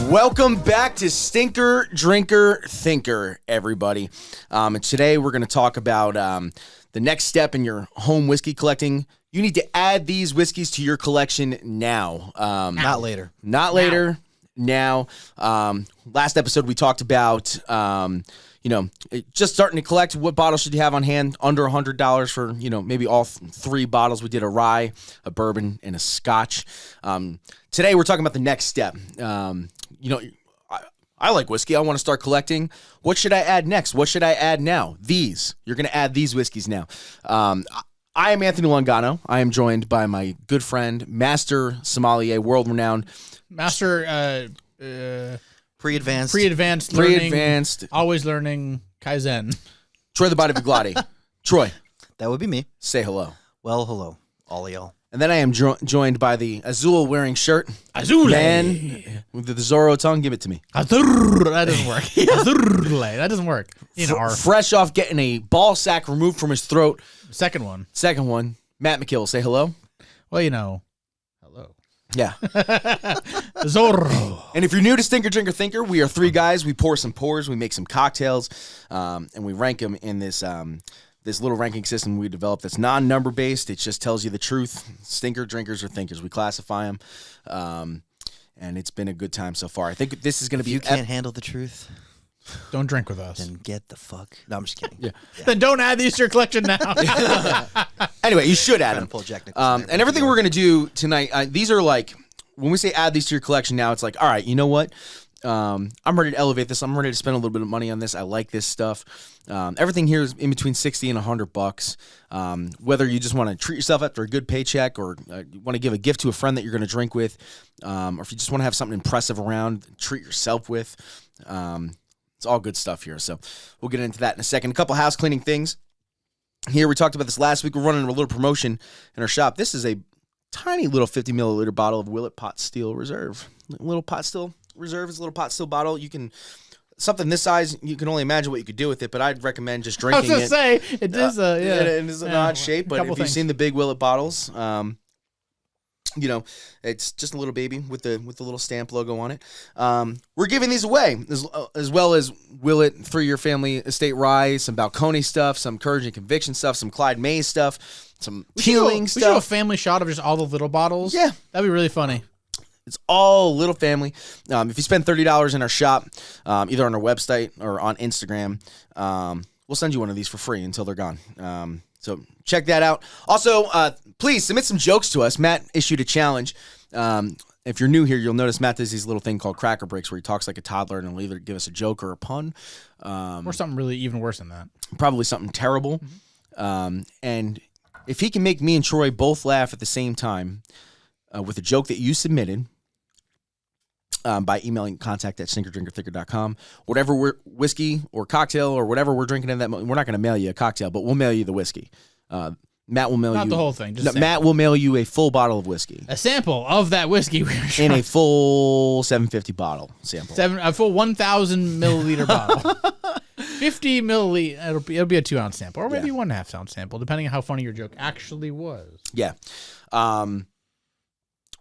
Welcome back to Stinker, Drinker, Thinker, everybody. And today we're going to talk about the next step in your home whiskey collecting. You need to add these whiskeys to your collection now. Not later. Not later. Now. Last episode we talked about, just starting to collect. What bottles should you have on hand? Under $100 for, maybe all three bottles. We did a rye, a bourbon, and a scotch. Today we're talking about the next step. I like whiskey. I want to start collecting. What should I add next? What should I add now? These. You're going to add these whiskeys now. I am Anthony Longano. I am joined by my good friend, Master Sommelier, world-renowned. Master Pre-advanced learning. Always learning. Kaizen. Troy the Body Viglotti. Troy. That would be me. Say hello. Well, hello, all of y'all. And then I am joined by the Azul-wearing shirt. Azul. Man with the Zorro tongue. Give it to me. Azul. That doesn't work. Azul. That doesn't work. Fresh off getting a ball sack removed from his throat. Second one. Matt McKill. Say hello. Well, hello. Yeah. Zorro. And if you're new to Stinker, Drinker, Thinker, we are three guys. We pour some pours. We make some cocktails. And we rank them in this little ranking system we developed that's non-number based. It just tells you the truth. Stinker, drinkers, or thinkers. We classify them. And it's been a good time so far. I think this is going to be... If you can't handle the truth, don't drink with us. then get the fuck... No, I'm just kidding. Yeah. Then don't add these to your collection now. Anyway, you should add them. Pull Jack Nicholson and everything we're going to do tonight, these are like... When we say add these to your collection now, it's like, all right, you know what? I'm ready to elevate this. I'm ready to spend a little bit of money on this. I like this stuff. Everything here is in between $60 and $100. Whether you just want to treat yourself after a good paycheck, or you want to give a gift to a friend that you're going to drink with, or if you just want to have something impressive around, treat yourself with. It's all good stuff here. So we'll get into that in a second. A couple house cleaning things. Here, we talked about this last week. We're running a little promotion in our shop. This is a tiny little 50 milliliter bottle of Willet Pot Still Reserve. Little Pot Still Reserve is a little pot still bottle. You can, something this size, you can only imagine what you could do with it, but I'd recommend just drinking it. I was going to say, it is it is an odd shape, but if you've seen the big Willet bottles, it's just a little baby with the little stamp logo on it. We're giving these away, as well as Willet 3-year family estate rye, some Balcony stuff, some Courage and Conviction stuff, some Clyde Mays stuff, some Teeling stuff. We should do a family shot of just all the little bottles. Yeah. That'd be really funny. It's all little family. If you spend $30 in our shop, either on our website or on Instagram, we'll send you one of these for free until they're gone. So check that out. Also, please submit some jokes to us. Matt issued a challenge. If you're new here, you'll notice Matt does these little thing called Cracker Breaks where he talks like a toddler and he'll either give us a joke or a pun. Or something really even worse than that. Probably something terrible. And if he can make me and Troy both laugh at the same time with a joke that you submitted, by emailing contact@stinkerdrinkerthinker.com. Whatever whiskey or cocktail or whatever we're drinking in that moment, we're not going to mail you a cocktail, but we'll mail you the whiskey. Matt will mail you... Not the whole thing. Just Matt will mail you a full bottle of whiskey. A sample of that whiskey. In a full 750 bottle sample. A full 1,000 milliliter bottle. 50 milliliter. It'll be a 2-ounce sample, or maybe 1.5 ounce sample, depending on how funny your joke actually was. Yeah.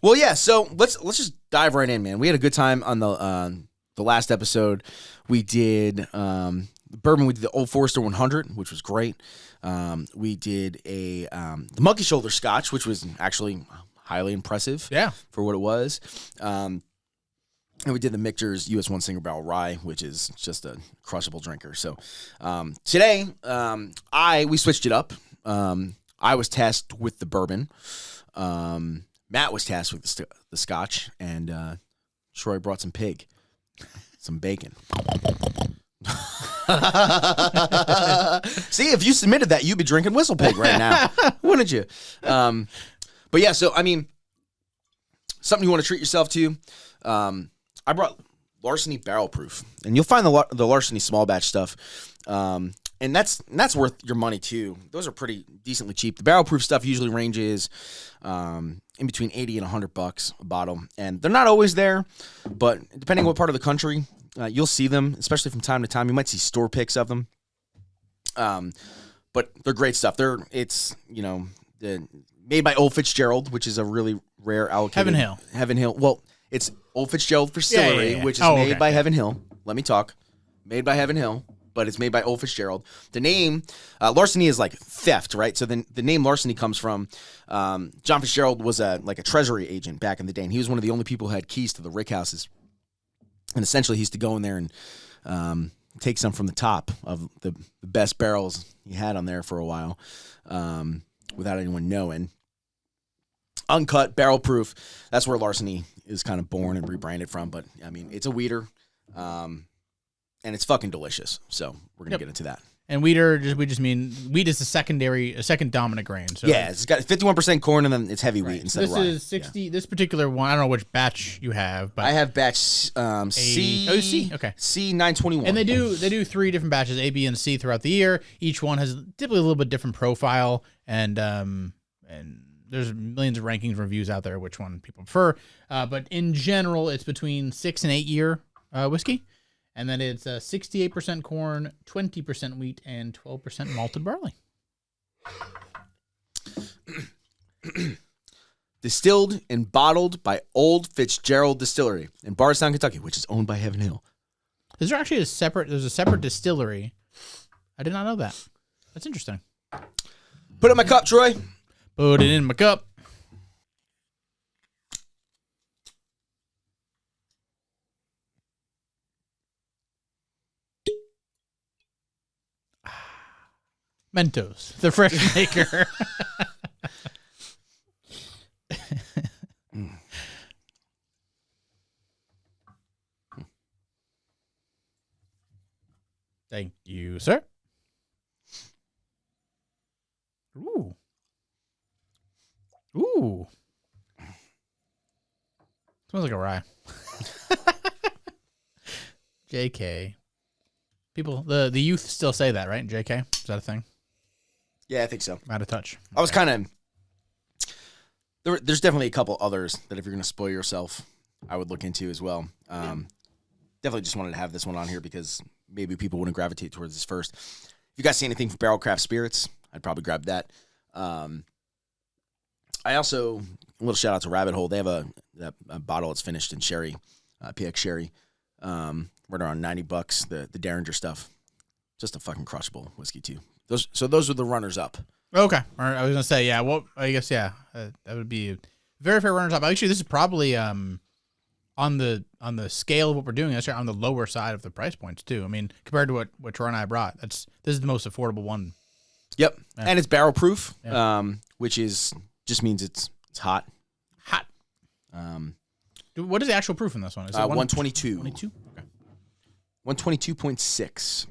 Well, yeah, so let's just dive right in, man. We had a good time on the last episode. We did bourbon. We did the Old Forester 100, which was great. We did the Monkey Shoulder Scotch, which was actually highly impressive. Yeah, for what it was. And we did the Michter's US 1 Single Barrel Rye, which is just a crushable drinker. So today, we switched it up. I was tasked with the bourbon. Matt was tasked with the scotch, and Troy brought some pig, some bacon. See, if you submitted that, you'd be drinking Whistle Pig right now, wouldn't you? But yeah, so I mean, something you want to treat yourself to. I brought Larceny Barrel Proof, and you'll find the Larceny small batch stuff. And that's worth your money too. Those are pretty decently cheap. The barrel proof stuff usually ranges in between $80 and $100 a bottle, and they're not always there. But depending on what part of the country, you'll see them, especially from time to time. You might see store picks of them. But they're great stuff. It's made by Old Fitzgerald, which is a really rare allocated. Heaven Hill. Well, It's Old Fitzgerald Distillery, Yeah. which is Oh, made okay, by Heaven Hill. Let me talk. Made by Heaven Hill, but it's made by Old Fitzgerald. The name, Larceny is like theft, right? So the name Larceny comes from, John Fitzgerald was like a treasury agent back in the day, and he was one of the only people who had keys to the rick houses. And essentially, he used to go in there and take some from the top of the best barrels he had on there for a while, without anyone knowing. Uncut, barrel proof. That's where Larceny is kind of born and rebranded from. But I mean, it's a weeder, and it's fucking delicious. So we're gonna get into that. And we just mean wheat is a second dominant grain. So Yeah, it's got 51% corn, and then it's heavy wheat instead this of rye. is 60. Yeah. This particular one, I don't know which batch you have, but I have batch C. C? Okay. C921. And they do 3 different batches, A, B, and C throughout the year. Each one has typically a little bit different profile, and there's millions of rankings reviews out there which one people prefer. But in general, it's between 6 and 8 year whiskey. And then it's 68% corn, 20% wheat, and 12% malted barley. Distilled and bottled by Old Fitzgerald Distillery in Bardstown, Kentucky, which is owned by Heaven Hill. There's actually a separate distillery. I did not know that. That's interesting. Put it in my cup, Troy. Put it in my cup. Mentos, the fresh maker. Thank you, sir. Ooh. Ooh. Smells like a rye. JK. People, the youth still say that, right? JK? Is that a thing? Yeah, I think so. Out of touch. I was kind of... There's definitely a couple others that if you're going to spoil yourself, I would look into as well. Definitely just wanted to have this one on here because maybe people wouldn't gravitate towards this first. If you guys see anything from Barrel Craft Spirits, I'd probably grab that. I also, a little shout out to Rabbit Hole. They have a bottle that's finished in sherry, PX sherry, right around $90. The Derringer stuff, just a fucking crushable whiskey too. Those are the runners up. Okay. All right. I was gonna say, yeah. Well, I guess that would be very fair runners up. Actually, this is probably on the scale of what we're doing. That's on the lower side of the price points too. I mean, compared to what Troy and I brought, this is the most affordable one. Yep, Yeah. and it's barrel proof, Yeah. which just means it's hot. Hot. What is the actual proof in this one? Is it 122. 22? Okay. 122.6.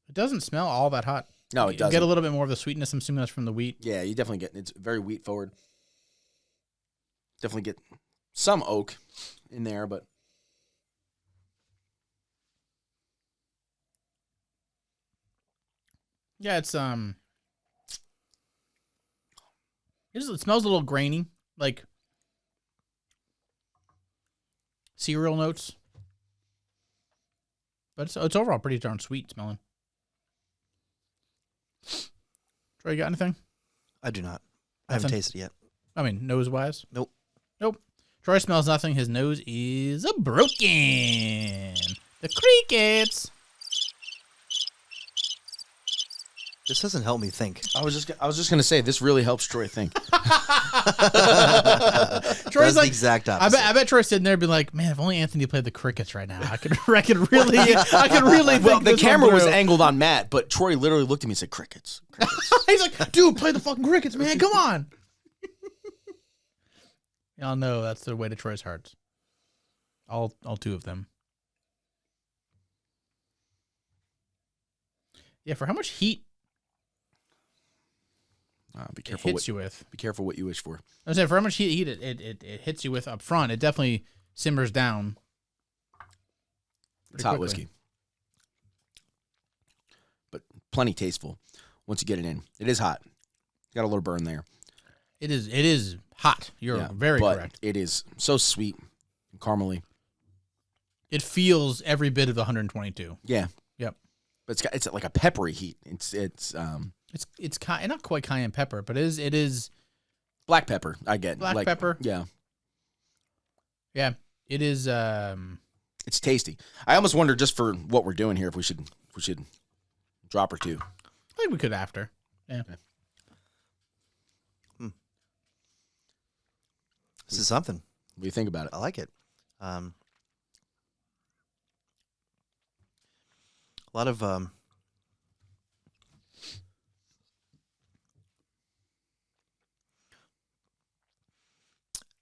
It doesn't smell all that hot. No, it You doesn't. get a little bit more of the sweetness. I'm assuming that's from the wheat. Yeah, you definitely get it's very wheat forward. Definitely get some oak in there, but Yeah, it smells a little grainy, like cereal notes. But it's overall pretty darn sweet smelling. Troy, you got anything? I do not. I haven't Nothing? tasted it yet. I mean, nose-wise? Nope. Nope. Troy smells nothing. His nose is broken. The crickets. This doesn't help me think. I was just gonna say this really helps Troy think. Troy's That's the exact opposite. I bet Troy's sitting there be like, man, if only Anthony played the crickets right now, I could really Well, think the this camera one was through. angled on Matt, but Troy literally looked at me and said, "Crickets." He's like, dude, play the fucking crickets, man. Come on. Y'all know that's the way to Troy's hearts. All 2 of them. Yeah, for how much heat Be it careful. hits you with. Be careful what you wish for. I was saying, for how much heat it hits you with up front, it definitely simmers down. It's pretty hot quickly. whiskey, but plenty tasteful. Once you get it in, it is hot. Got a little burn there. It is hot. You're very but correct. It is so sweet and caramely. It feels every bit of the 122. Yeah. Yep. But it's like a peppery heat. It's Not quite cayenne pepper, but it is black pepper. I get black pepper. Yeah. Yeah, it is. It's tasty. I almost wonder, just for what we're doing here, if we should drop or two. I think we could after. Yeah. Okay. This is something. What do you think about it? I like it. A lot of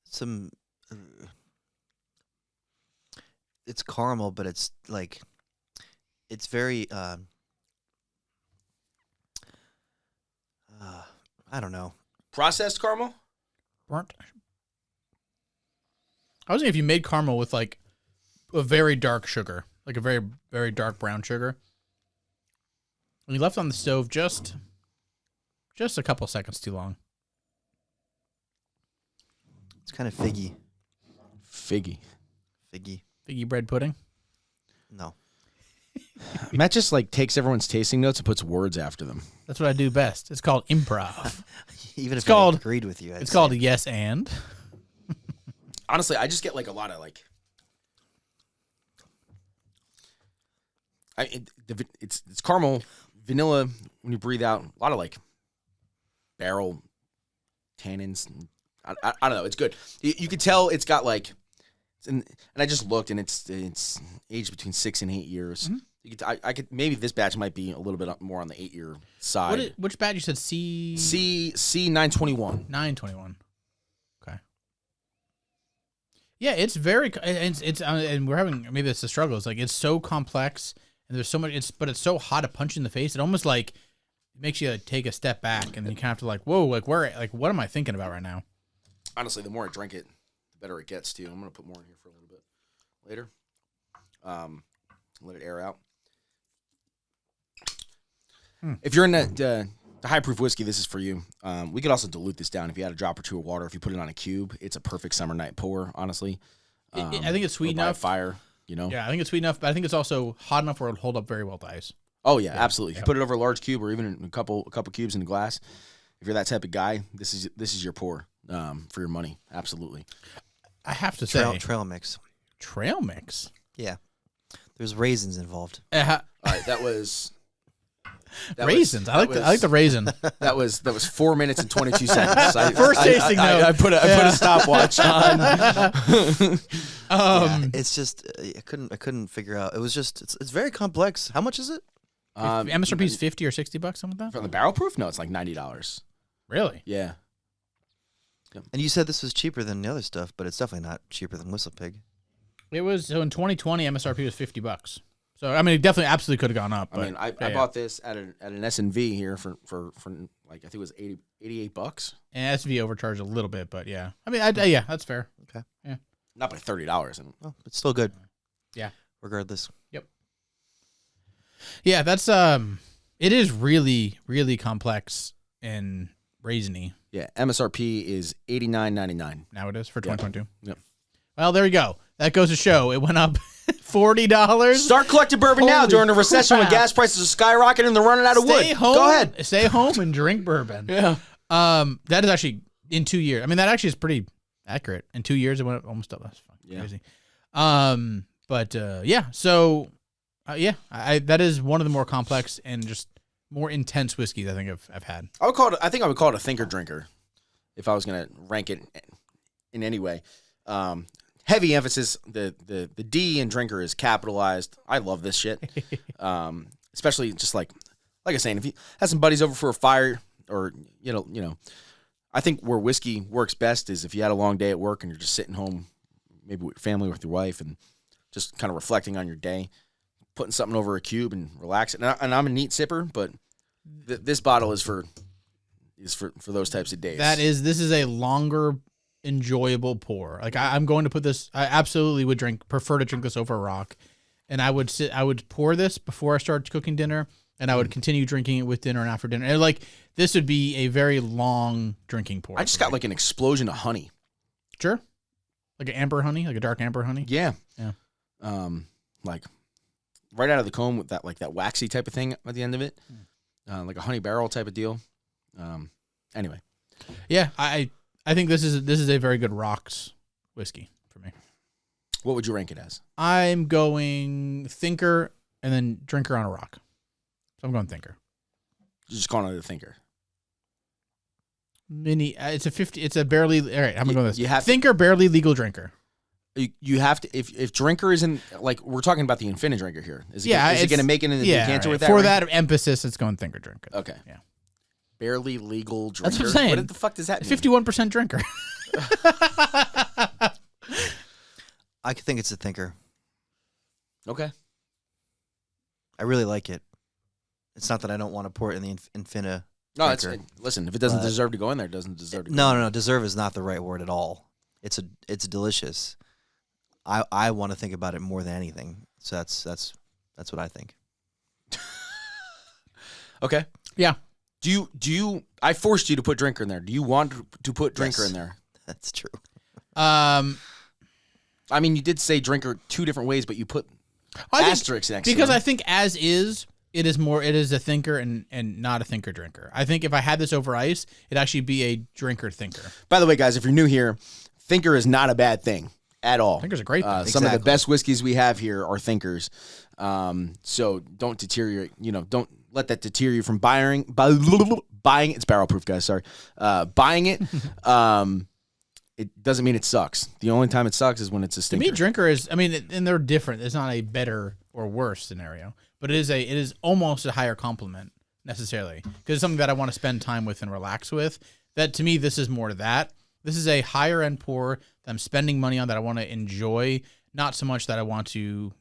some. It's caramel, but it's like it's very. I don't know. Processed caramel? Burnt. I was thinking if you made caramel with like a very dark sugar, like a very, very dark brown sugar, and you left it on the stove just a couple seconds too long. It's kind of figgy. Figgy. Figgy bread pudding. No. Matt just like takes everyone's tasting notes and puts words after them. That's what I do best. It's called improv. Even It's if I called- agreed with you, It's called yes and. Honestly, I just get like a lot of like. It's caramel, vanilla. When you breathe out, a lot of like barrel tannins. I don't know. It's good. You could tell it's got like, and I just looked, and it's aged between 6 and 8 years. Mm-hmm. I could maybe this batch might be a little bit more on the 8-year side. Which batch you said? C 921. 921. Okay. Yeah, it's very. It's and we're having maybe it's the struggle. It's like it's so complex and there's so much. But it's so hot to punch in the face. It almost like it makes you take a step back and then you kind of have to like, whoa, like what am I thinking about right now? Honestly, the more I drink it, the better it gets too. I'm gonna put more in here for a little bit later. Let it air out. If you're in the high proof whiskey, this is for you. We could also dilute this down if you had a drop or two of water. If you put it on a cube, it's a perfect summer night pour. Honestly, I think it's sweet or by a enough. fire, you know. Yeah, I think it's sweet enough, but I think it's also hot enough where it'll hold up very well to ice. Oh yeah, absolutely. If you put it over a large cube or even in a couple cubes in a glass, if you're that type of guy, this is your pour for your money. Absolutely. I have to say, trail mix. Trail mix. Yeah, there's raisins involved. All right, that was raisins. I like the raisin. That was 4 minutes and 22 seconds. First tasting note. I put a stopwatch on. It's just I couldn't figure out. It was just it's very complex. How much is it? MSRP is $50 or $60, something like that. From the barrel proof? No, it's like $90. Really? Yeah. And you said this was cheaper than the other stuff, but it's definitely not cheaper than Whistle Pig. It was in 2020. MSRP was $50. So I mean, it definitely absolutely could have gone up. I mean, I bought this at an S&V here for like I think it was $88. And SV overcharged a little bit, but yeah. I mean, yeah, that's fair. Okay. Yeah. Not by $30. Well, it's still good. Yeah. Regardless. Yep. Yeah, that's it is really, really complex and raisiny. Yeah, MSRP is $89.99. Now it is for 2022. Yep. Well, there you go. That goes to show it went up $40. Start collecting bourbon now Holy during a recession when crap. gas prices are skyrocketing and they're running out of wood. Home, Go ahead. Stay home and drink bourbon. Yeah. That is actually in 2 years. I mean, that actually is pretty accurate. In 2 years, it went up almost up. That's fucking crazy. But yeah. So yeah, that is one of the more complex and just more intense whiskeys I think I've had. I think I would call it a thinker drinker if I was gonna rank it in any way. Heavy emphasis. The D in drinker is capitalized. I love this shit. Especially just like I was saying, if you have some buddies over for a fire, or you know, I think where whiskey works best is if you had a long day at work and you're just sitting home, maybe with your family, with your wife, and just kind of reflecting on your day, putting something over a cube and relaxing. And I'm a neat sipper, but this bottle is for those types of days. This is a longer, enjoyable pour. Like I'm going to put this. I absolutely would prefer to drink this over a rock, and I would pour this before I start cooking dinner, and I would continue drinking it with dinner and after dinner. And like this would be a very long drinking pour. I just got like an explosion of honey. Sure, like an amber honey, like a dark amber honey. Yeah. Like right out of the comb with that waxy type of thing at the end of it, like a honey barrel type of deal. Anyway, yeah, I think this is a very good rocks whiskey for me. What would you rank it as? I'm going thinker and then drinker on a rock. So I'm going thinker. You're just calling it a thinker. It's a 50. It's a barely. All right, I'm gonna go with this. You have thinker, barely legal drinker. You have to if drinker isn't like we're talking about the infinite drinker here. Is it going to make it in the decanter with that? For rank? that emphasis, it's going thinker drinker. Okay. Yeah. Barely legal drinker. That's what I'm saying. What the fuck does that mean? 51% drinker. I think it's a thinker. Okay. I really like it. It's not that I don't want to pour it in the Infina. No, listen. If it doesn't deserve to go in there, it doesn't deserve to. Go in there. No. Deserve is not the right word at all. It's delicious. I want to think about it more than anything. So that's what I think. Okay. Yeah. Do you? I forced you to put drinker in there. Do you want to put drinker in there? That's true. I mean, you did say drinker two different ways, but you put asterisks next to because them. I think as is. It is a thinker and not a thinker drinker. I think if I had this over ice, it'd actually be a drinker thinker. By the way, guys, if you're new here, thinker is not a bad thing at all. Thinker's a great thing. Some of the best whiskeys we have here are thinkers. So don't deteriorate. Don't let that deter you from buying. It's barrel proof, guys. Sorry, buying it. It doesn't mean it sucks. The only time it sucks is when it's a stinker. To me, drinker is. I mean, and they're different. It's not a better or worse scenario. But it is almost a higher compliment necessarily because it's something that I want to spend time with and relax with. That to me, this is more to that. This is a higher end pour that I'm spending money on that I want to enjoy, not so much that I want to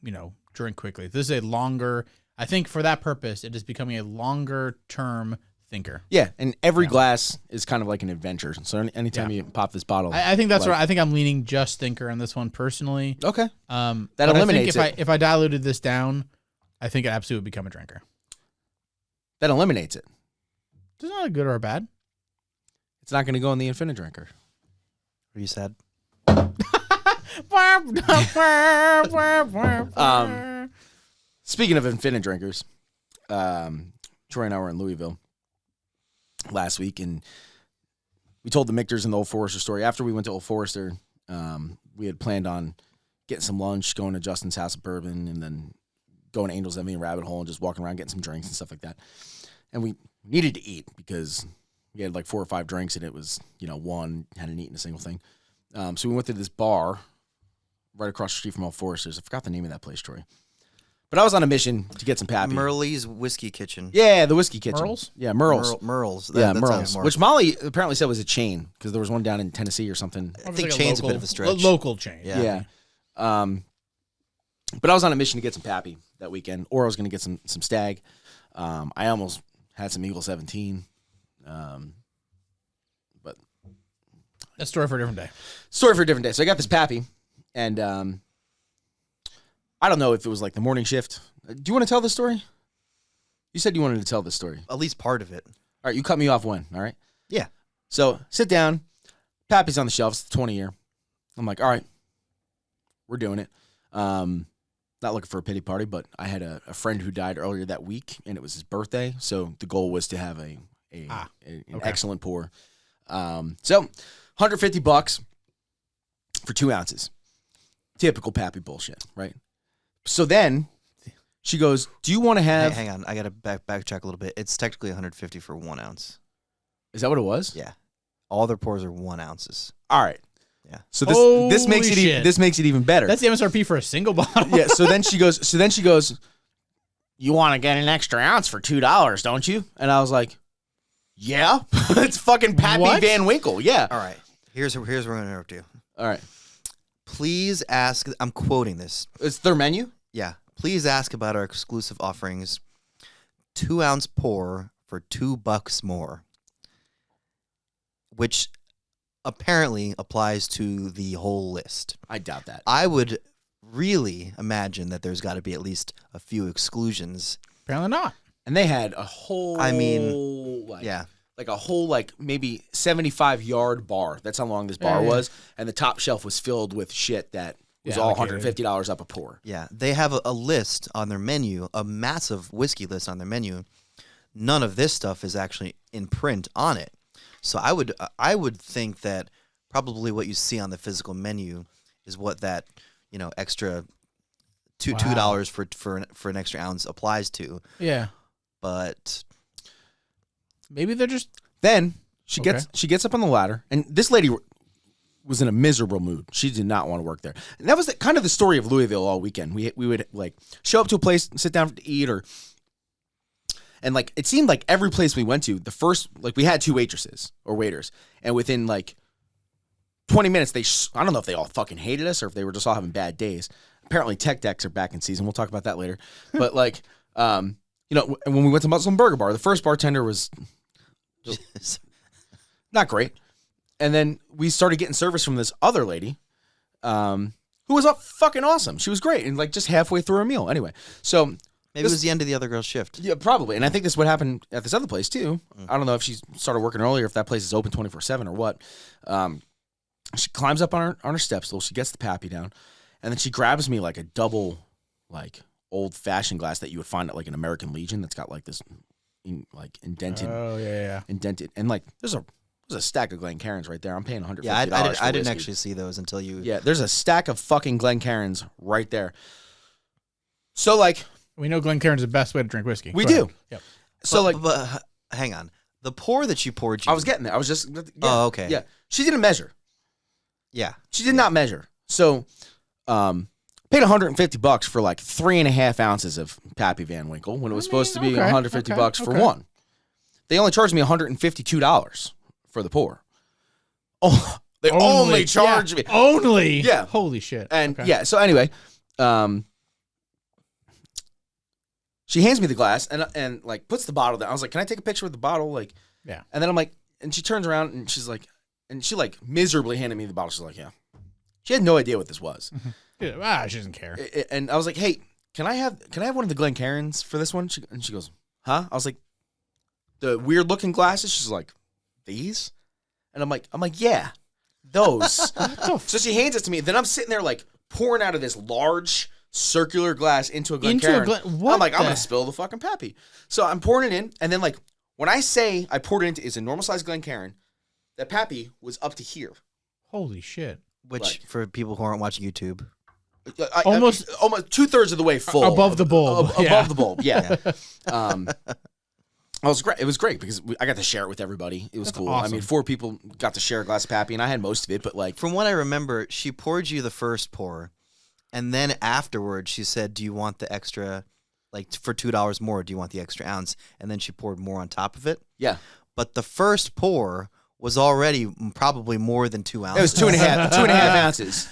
drink quickly. This is a longer. I think for that purpose, it is becoming a longer term thinker. Yeah, and every glass is kind of like an adventure. So anytime you pop this bottle, I think that's right. I think I'm leaning just thinker on this one personally. Okay, that eliminates it. If I diluted this down. I think it absolutely would become a drinker. That eliminates it. It's not a good or a bad. It's not going to go in the infinite drinker. What you said? Speaking of infinite drinkers, Troy and I were in Louisville last week, and we told the Mictors and the Old Forester story. After we went to Old Forester, we had planned on getting some lunch, going to Justin's House of Bourbon, and then going to Angel's Envy and Rabbit Hole and just walking around getting some drinks and stuff like that. And we needed to eat because we had like 4 or 5 drinks and it was, one hadn't eaten a single thing. So we went to this bar right across the street from Old Foresters. I forgot the name of that place, Troy. But I was on a mission to get some Pappy. Merle's Whiskey Kitchen. Yeah, the Whiskey Kitchen. Merle's? Yeah, Merle's. Merle's. Merle's. Which Molly apparently said was a chain because there was one down in Tennessee or something. I think chain's a bit of a stretch. Local chain. Yeah. But I was on a mission to get some Pappy that weekend, or I was going to get some Stag. I almost had some Eagle 17. But that's a story for a different day. So I got this Pappy, and I don't know if it was like the morning shift. Do you want to tell this story? You said you wanted to tell this story. At least part of it. All right, you cut me off when, all right? Yeah. So sit down. Pappy's on the shelf. It's the 20-year. I'm like, all right, we're doing it. Not looking for a pity party, but I had a friend who died earlier that week, and it was his birthday. So the goal was to have an excellent pour. So $150 for 2 ounces. Typical Pappy bullshit, right? So then she goes, "Do you want to have?" Hang on, I got to backtrack a little bit. It's technically 150 for 1 ounce. Is that what it was? Yeah, all their pours are 1 ounces. All right. Yeah. So this makes it even better. That's the MSRP for a single bottle. Yeah. So then she goes, "You want to get an extra ounce for $2, don't you?" And I was like, "Yeah, it's fucking Pappy Van Winkle." Yeah. All right. Here's where I'm going to interrupt you. All right. Please ask. I'm quoting this. It's their menu. Yeah. Please ask about our exclusive offerings. 2 ounce pour for $2 more, which apparently applies to the whole list. I doubt that. I would really imagine that there's got to be at least a few exclusions. Apparently not. And they had a whole, like a whole maybe 75-yard bar. That's how long this bar was. And the top shelf was filled with shit that was all $150 up a pour. Yeah, they have a list on their menu, a massive whiskey list on their menu. None of this stuff is actually in print on it. So I would think that probably what you see on the physical menu is what that extra $2 for an extra ounce applies to. Yeah. But maybe they're just. Then she gets up on the ladder, and this lady was in a miserable mood. She did not want to work there. And that was kind of the story of Louisville all weekend. We would like show up to a place, sit down to eat, and like it seemed like every place we went to, the first, like we had 2 waitresses or waiters, and within like 20 minutes, I don't know if they all fucking hated us or if they were just all having bad days. Apparently tech decks are back in season. We'll talk about that later. But like, when we went to Muslim Burger Bar, the first bartender was not great. And then we started getting service from this other lady, who was fucking awesome. She was great. And like just halfway through her meal. Anyway, so maybe it was the end of the other girl's shift. Yeah, probably. And I think this is what happened at this other place too. I don't know if she started working earlier, if that place is open 24/7 or what. She climbs up on her step stool. She gets the Pappy down. And then she grabs me like a double, like old-fashioned glass that you would find at like an American Legion that's got like this, like indented. Oh yeah. Indented, and like there's a stack of Glencairns right there. I'm paying $150. Yeah, I didn't whiskey. actually see those until you. Yeah, there's a stack of fucking Glencairns right there. So like, we know Glencairn's the best way to drink whiskey. We Go do. ahead. Yep. So but hang on, the pour that you poured. I was getting there. I was just. Yeah, oh, okay. Yeah, she didn't measure. Yeah, she did not measure. So. Paid $150 for like 3.5 ounces of Pappy Van Winkle when it was supposed to be $150 for one. They only charged me $152 for the pour. Oh, they only charged me. Only. Yeah. Holy shit. And yeah, so anyway, she hands me the glass and like puts the bottle down. I was like, "Can I take a picture with the bottle?" Like, yeah. And then I'm like, and she turns around and she's like, and she like miserably handed me the bottle. She's like, "Yeah." She had no idea what this was. Yeah, she doesn't care. And I was like, "Hey, can I have one of the Glencairns for this one?" And she goes, "Huh?" I was like, "The weird looking glasses?" She's like, "These?" And I'm like, "Yeah, those." So she hands it to me. Then I'm sitting there like pouring out of this large circular glass into a Glencairn. I'm like, I'm gonna spill the fucking Pappy. So I'm pouring it in, and then like when I say I poured it into is a normal size Glencairn, that Pappy was up to here. Holy shit! Which for people who aren't watching YouTube. Almost 2/3 of the way full, above the bulb, above the bulb. Yeah. It was great. It was great because I got to share it with everybody. It was cool. Awesome. I mean, 4 people got to share a glass of Pappy, and I had most of it. But like, from what I remember, she poured you the first pour, and then afterwards she said, "Do you want the extra? Like for $2 more? Do you want the extra ounce?" And then she poured more on top of it. Yeah. But the first pour was already probably more than 2 ounces. It was 2.5 ounces.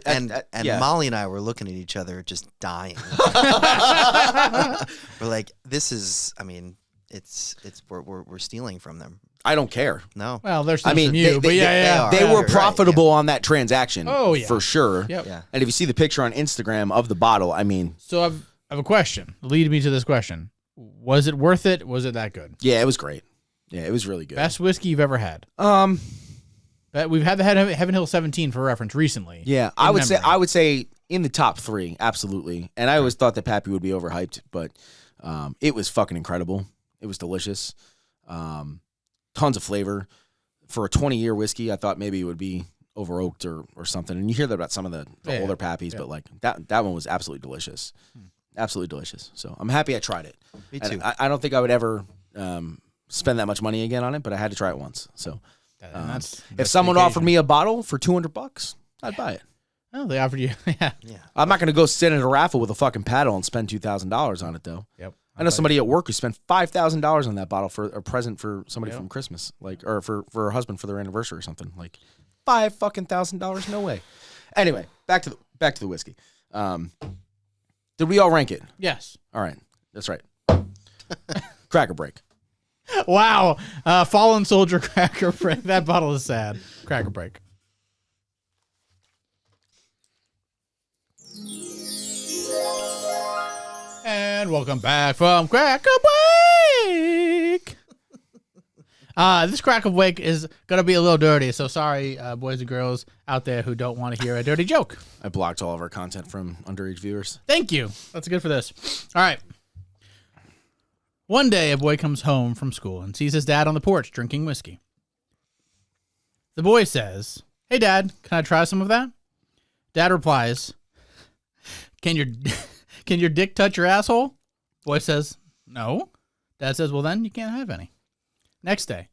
And Molly and I were looking at each other, just dying. We're like, "This is. I mean, we're stealing from them." I don't care. No. Well, there's from you, but they were profitable on that transaction. Oh yeah, for sure. Yep. Yeah. And if you see the picture on Instagram of the bottle, I mean, so I have a question. Lead me to this question: was it worth it? Was it that good? Yeah, it was great. Yeah, it was really good. Best whiskey you've ever had? We've had the Heaven Hill 17 for reference recently. Yeah, I would say in the top 3, absolutely. And I always thought that Pappy would be overhyped, but it was fucking incredible. It was delicious. Tons of flavor. For a 20-year whiskey, I thought maybe it would be over oaked or something. And you hear that about some of the older Pappies, but like that one was absolutely delicious. Absolutely delicious. So I'm happy I tried it. Me too. And I don't think I would ever spend that much money again on it, but I had to try it once. So if someone offered me a bottle for $200, I'd buy it. Oh, they offered you. Yeah. I'm not going to go sit at a raffle with a fucking paddle and spend $2,000 on it though. Yep. I know somebody at work who spent $5,000 on that bottle for a present for somebody from Christmas, like, or for her husband for their anniversary or something. Like $5,000, no way. Anyway, back to the whiskey. Did we all rank it? Yes. All right, that's right. Cracker Break. Wow. Fallen Soldier Cracker Break. That bottle is sad. Cracker Break. And welcome back from Cracker Break. This Cracker Break is going to be a little dirty, so sorry, boys and girls out there who don't want to hear a dirty joke. I blocked all of our content from underage viewers. Thank you. That's good for this. All right. One day, a boy comes home from school and sees his dad on the porch drinking whiskey. The boy says, "Hey, Dad, can I try some of that?" Dad replies, can your dick touch your asshole? Boy says, no. Dad says, well, then you can't have any. Next day,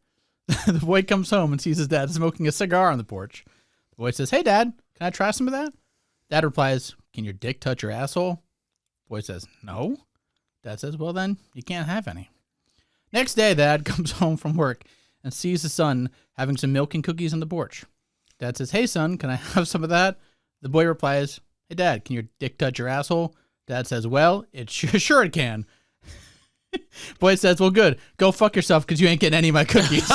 the boy comes home and sees his dad smoking a cigar on the porch. The boy says, hey, Dad, can I try some of that? Dad replies, can your dick touch your asshole? Boy says, no. Dad says, well, then you can't have any. Next day, Dad comes home from work and sees his son having some milk and cookies on the porch. Dad says, hey, son, can I have some of that? The boy replies, hey, Dad, can your dick touch your asshole? Dad says, well, it sure it can. Boy says, well, good. Go fuck yourself because you ain't getting any of my cookies.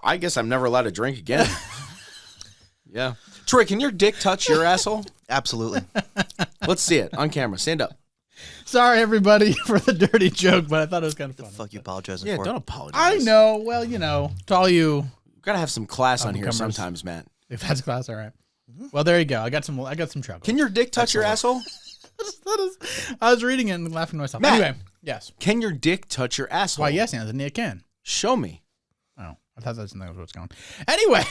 I guess I'm never allowed to drink again. Yeah. Troy, can your dick touch your asshole? Absolutely. Let's see it on camera. Stand up. Sorry, everybody, for the dirty joke, but I thought it was kind of funny. Fuck you apologizing Yeah, for? don't apologize. I know. Well, to all you. Gotta have some class on here Up-and-comers. sometimes, Matt. If that's class, all right. Well, there you go. I got some trouble. Can your dick touch your asshole? I was reading it and laughing to myself. Matt. Anyway, yes. Can your dick touch your asshole? Why, yes, Anthony, it can. Show me. Oh, I thought that was what's going on. Anyway,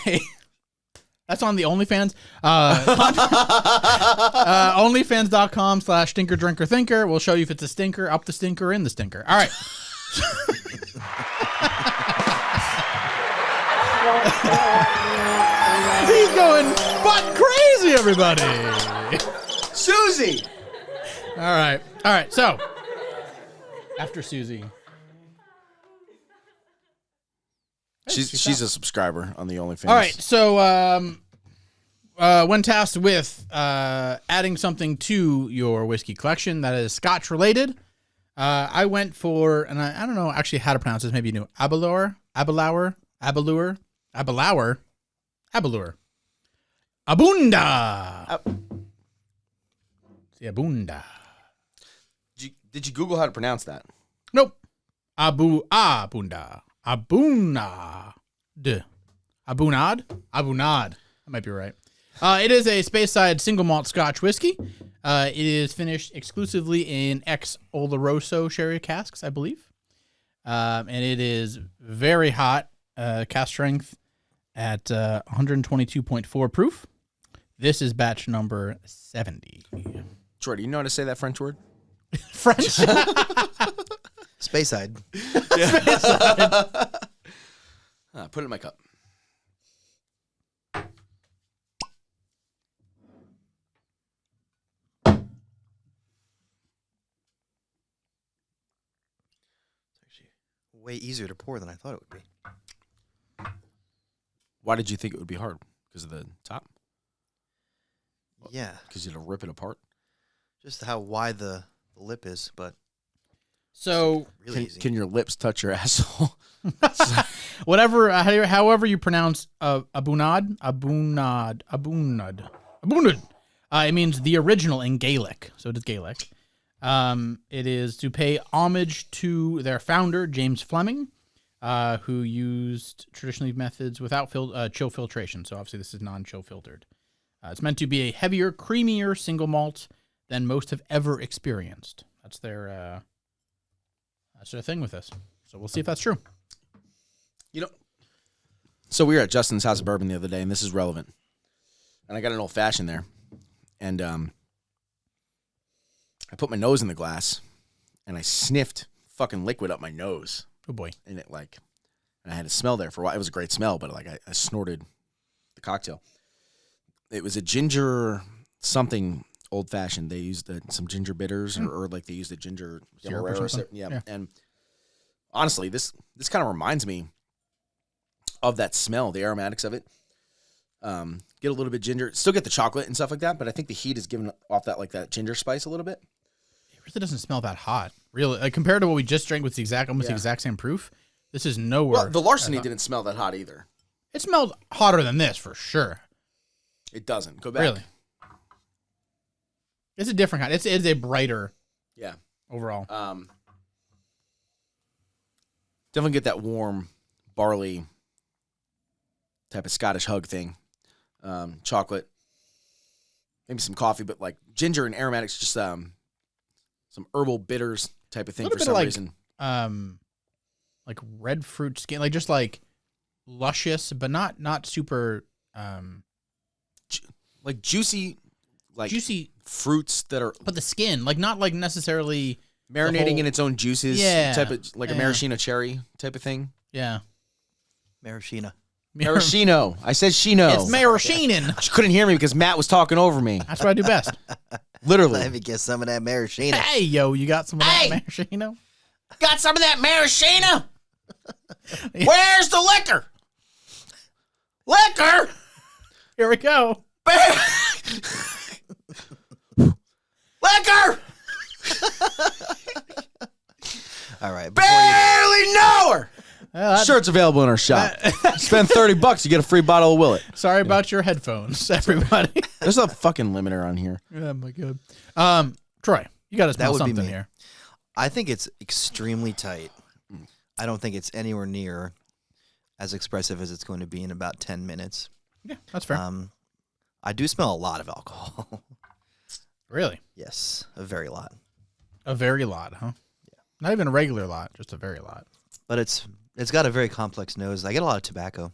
that's on the OnlyFans. OnlyFans.com/StinkerDrinkerThinker. We'll show you if it's a stinker, up the stinker, or in the stinker. All right. He's going butt crazy, everybody. Susie! All right. So, after Susie. She's a subscriber on the OnlyFans. All right, so when tasked with adding something to your whiskey collection that is Scotch related, I went for, and I don't know actually how to pronounce this. Maybe you knew Aberlour, Abunda, See, Abunda. Did you Google how to pronounce that? Nope. Abunda. Abunad. Abunad? Abunad. That might be right. It is a Speyside single malt Scotch whiskey. It is finished exclusively in ex-Oloroso sherry casks, I believe. And it is very hot, cask strength at 122.4 proof. This is batch number 70. Troy, do you know how to say that French word? French? Speyside. Put it in my cup. Way easier to pour than I thought it would be. Why did you think it would be hard? Because of the top? Yeah. Because you had to rip it apart? Just how wide the lip is, but So, really easy. Can your lips touch your asshole? however you pronounce Abunad. It means the original in Gaelic, so it is Gaelic. It is to pay homage to their founder, James Fleming, who used traditionally methods without chill filtration. So obviously this is non-chill filtered. It's meant to be a heavier, creamier single malt than most have ever experienced. That's their thing with this. So we'll see if that's true. So we were at Justin's House of Bourbon the other day, and this is relevant. And I got an old fashioned there. And I put my nose in the glass, and I sniffed fucking liquid up my nose. Oh boy. And and I had to smell there for a while. It was a great smell, but I snorted the cocktail. It was a ginger something old fashioned. They used some ginger bitters, or they used a ginger Syrup or Demerara something? syrup. Yeah. And honestly, this kind of reminds me of that smell, the aromatics of it. Get a little bit ginger, still get the chocolate and stuff like that, but I think the heat is giving off that ginger spice a little bit. It really doesn't smell that hot, really. Compared to what we just drank with almost the exact same proof, this is nowhere. Well, the Larceny didn't smell that hot either. It smelled hotter than this for sure. It doesn't. Go back. Really, it's a different kind. It's a brighter. Yeah. Overall. Definitely get that warm barley type of Scottish hug thing. Chocolate, maybe some coffee, but ginger and aromatics, just some herbal bitters type of thing for some reason. Like red fruit skin, luscious, but not super Like juicy, like juicy. fruits that are But the skin, like not like necessarily marinating whole- in its own juices. Yeah, Type of like a yeah. maraschino cherry type of thing. yeah. Maraschino. Maraschino. I said Shino. It's maraschino. She couldn't hear me because Matt was talking over me. That's what I do best. Literally. Let me get some of that maraschino. Hey, yo, you got some of Hey! that maraschino? Got some of that maraschino? Where's the liquor? Liquor? Here we go. Liquor? All right. Barely know her. Well, Shirt's available in our shop. Spend $30, you get a free bottle of Willet. sorry about your headphones, everybody. There's a fucking limiter on here. Oh my god. Troy, you got to smell would be something me. here. I think it's extremely tight. I don't think it's anywhere near as expressive as it's going to be in about 10 minutes. Yeah, that's fair. I do smell a lot of alcohol. Really? Yes, a very lot. A very lot, huh? Yeah. Not even a regular lot, just a very lot. But it's got a very complex nose. I get a lot of tobacco.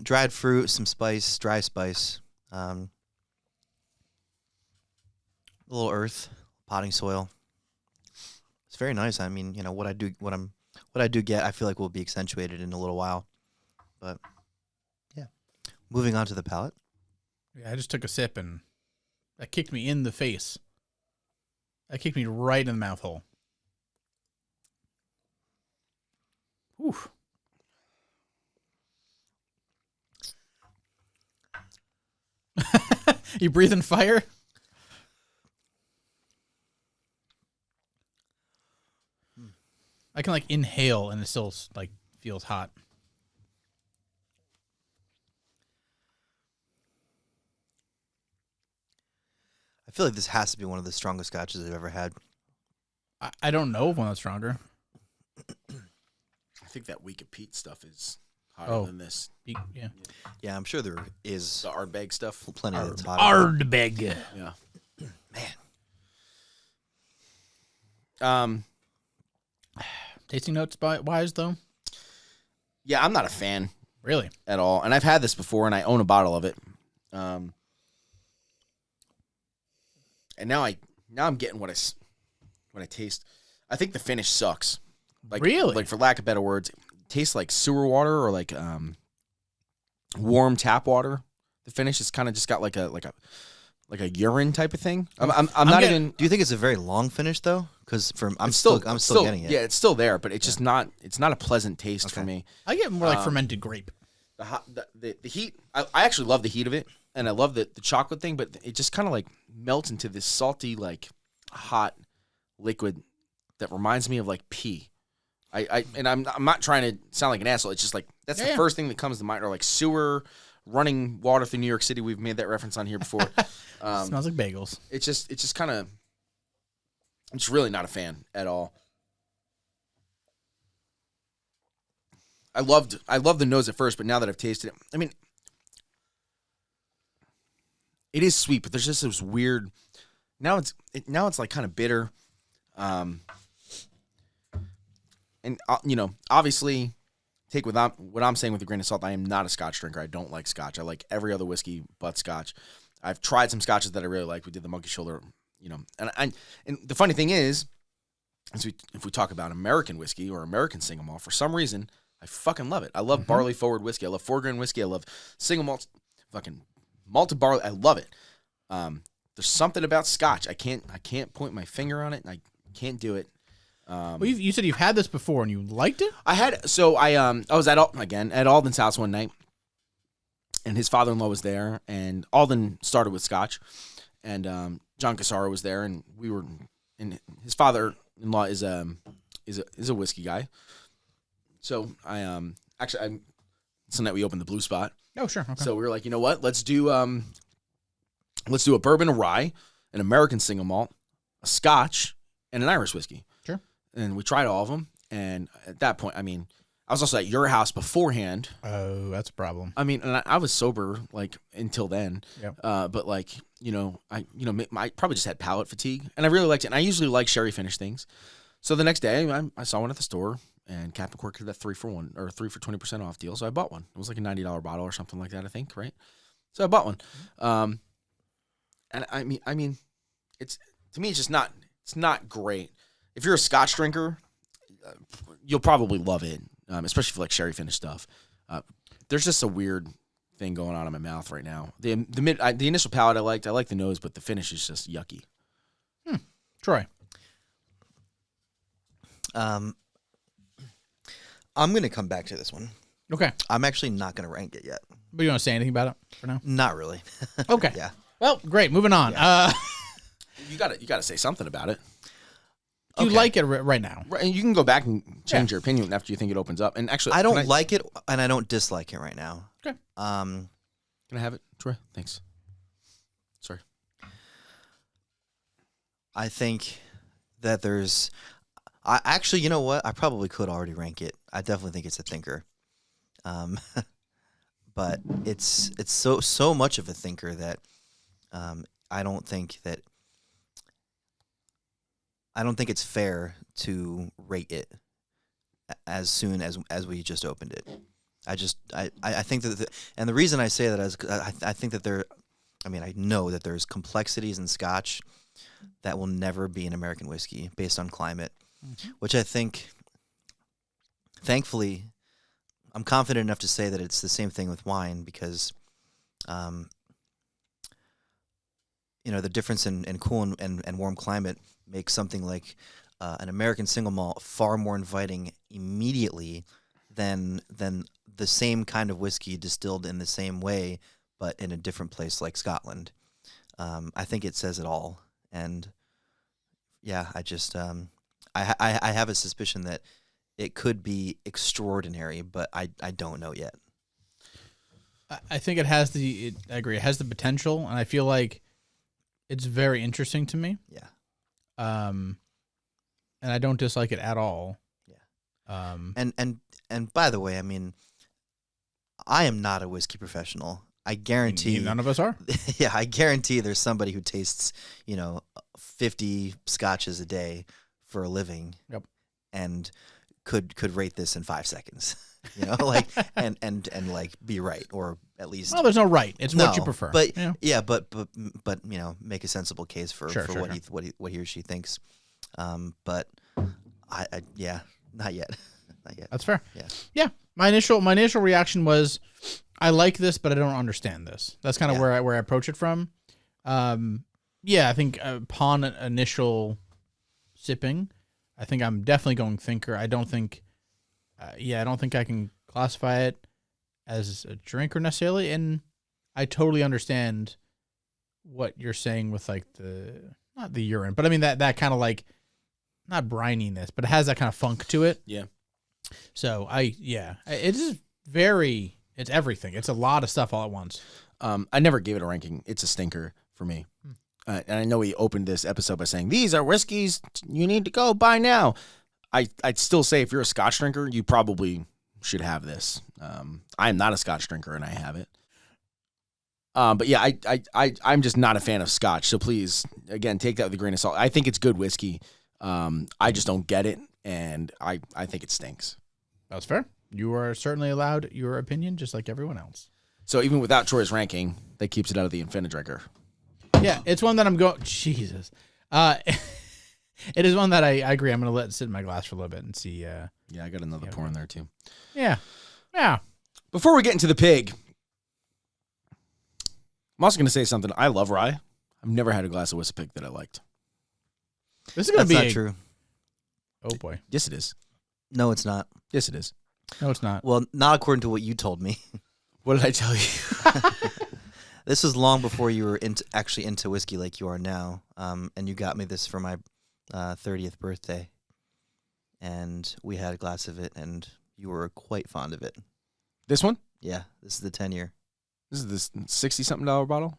Dried fruit, some spice, dry spice, a little earth, potting soil. It's very nice. I mean, what I do get, I feel like will be accentuated in a little while. But yeah, moving on to the palate. Yeah, I just took a sip and that kicked me in the face. That kicked me right in the mouth hole. Oof. You breathing fire? I can like inhale and it still like feels hot. I feel like this has to be one of the strongest scotches I've ever had. I don't know if one that's stronger. I think that Week of Pete stuff is hotter than this. Yeah. Yeah, I'm sure there is The Ardbeg stuff. plenty that's hotter. Ardbeg. Yeah. Man. Tasting notes wise though? Yeah, I'm not a fan Really? at all. And I've had this before, and I own a bottle of it. And now I'm getting what I taste. I think the finish sucks. Like, Really? Like, for lack of better words, it tastes like sewer water or like warm tap water. The finish is kind of just got like a urine type of thing. I'm not getting- even. Do you think it's a very long finish though? Because I'm It's still getting it. Yeah, it's still there, but it's just not. It's not a pleasant taste for me. I get more like fermented grape. The heat. I actually love the heat of it, and I love the chocolate thing, but it just kind of like melts into this salty, like hot liquid that reminds me of like pee. I'm not trying to sound like an asshole. It's just like that's the first thing that comes to mind, or like sewer running water through New York City. We've made that reference on here before. Smells like bagels. It's just kind of. I'm just really not a fan at all. I loved the nose at first, but now that I've tasted it, I mean, it is sweet, but there's just this weird. Now it's like kind of bitter, and obviously, take what I'm saying with a grain of salt. I am not a Scotch drinker. I don't like Scotch. I like every other whiskey but Scotch. I've tried some Scotches that I really like. We did the Monkey Shoulder, and the funny thing is if we talk about American whiskey or American single malt, for some reason, I fucking love it. I love barley forward whiskey. I love 4-grain whiskey. I love single malt, fucking malted barley. I love it. There's something about Scotch. I can't point my finger on it. And I can't do it. Well, you said you've had this before and you liked it? I was at Alden's house one night, and his father-in-law was there, and Alden started with Scotch, and John Cassaro was there, and and his father-in-law is a whiskey guy. So so night we opened the Blue Spot. Oh, sure. Okay. So we were like, you know what? Let's do a bourbon, a rye, an American single malt, a Scotch, and an Irish whiskey. Sure. And we tried all of them. And at that point, I mean, I was also at your house beforehand. Oh, that's a problem. I mean, and I was sober like until then. Yep. But like, I probably just had palate fatigue, and I really liked it. And I usually like sherry finished things. So the next day, I saw one at the store, and Captain Cork had that 3 for 1 or 3 for 20% off deal. So I bought one. It was like a $90 bottle or something like that, I think, right? So I bought one. And I mean, it's to me, it's just not. It's not great. If you're a Scotch drinker, you'll probably love it, especially for like sherry finish stuff. There's just a weird thing going on in my mouth right now. The initial palate I liked. I like the nose, but the finish is just yucky. Troy. I'm going to come back to this one. Okay. I'm actually not going to rank it yet. But you want to say anything about it for now? Not really. Okay. Yeah. Well, great. Moving on. Yeah. You gotta say something about it. Do you like it right now? Right, and you can go back and change your opinion after you think it opens up. And actually, I don't like it, and I don't dislike it right now. Okay. Can I have it, Troy? Thanks. Sorry. I think that there's... actually, you know what? I probably could already rank it. I definitely think it's a thinker. But it's so much of a thinker that I don't think it's fair to rate it as soon as we just opened it. I think that and the reason I say that is I think that I know that there's complexities in Scotch that will never be in American whiskey based on climate, which I think, thankfully, I'm confident enough to say that it's the same thing with wine because, the difference in cool and warm climate makes something like an American single malt far more inviting immediately than the same kind of whiskey distilled in the same way but in a different place like Scotland. I think it says it all, and yeah, I just I have a suspicion that it could be extraordinary, but I don't know yet. I think it has I agree. It has the potential, and I feel like it's very interesting to me. Yeah. And I don't dislike it at all. Yeah. And by the way, I mean, I am not a whiskey professional. I guarantee none of us are. Yeah, I guarantee there's somebody who tastes, 50 scotches a day for a living. Yep. And could rate this in 5 seconds. And like be right, or at least. Well, there's no right. It's what you prefer. But yeah, but make a sensible case for what he or she thinks. But I not yet. Not yet. That's fair. Yeah. Yeah. My initial reaction was, I like this, but I don't understand this. That's kind of where I approach it from. I think upon initial sipping, I think I'm definitely going thinker. I don't think I can classify it as a drinker necessarily, and I totally understand what you're saying with like not the urine, but I mean that kind of like, not brininess, but it has that kind of funk to it. Yeah. So it's everything. It's a lot of stuff all at once. I never gave it a ranking. It's a stinker for me. And I know we opened this episode by saying, these are whiskeys you need to go buy now. I'd still say if you're a Scotch drinker, you probably should have this. I am not a Scotch drinker, and I have it. But yeah, I'm just not a fan of Scotch. So please, again, take that with a grain of salt. I think it's good whiskey. I just don't get it, and I think it stinks. That's fair. You are certainly allowed your opinion, just like everyone else. So even without Troy's ranking, that keeps it out of the Infinite Drinker. Yeah, it's one that I'm going... Jesus. It is one that I agree. I'm going to let it sit in my glass for a little bit and see. Yeah, I got another pour in there, too. Yeah. Yeah. Before we get into the pig, I'm also going to say something. I love rye. I've never had a glass of Whiskey that I liked. This is going to be not true. Oh, boy. Yes, it is. No, it's not. Yes, it is. No, it's not. Well, not according to what you told me. What did I tell you? This was long before you were into whiskey like you are now. And you got me this for my 30th birthday. And we had a glass of it, and you were quite fond of it. This one? Yeah, this is the 10-year. This is this $60-something bottle?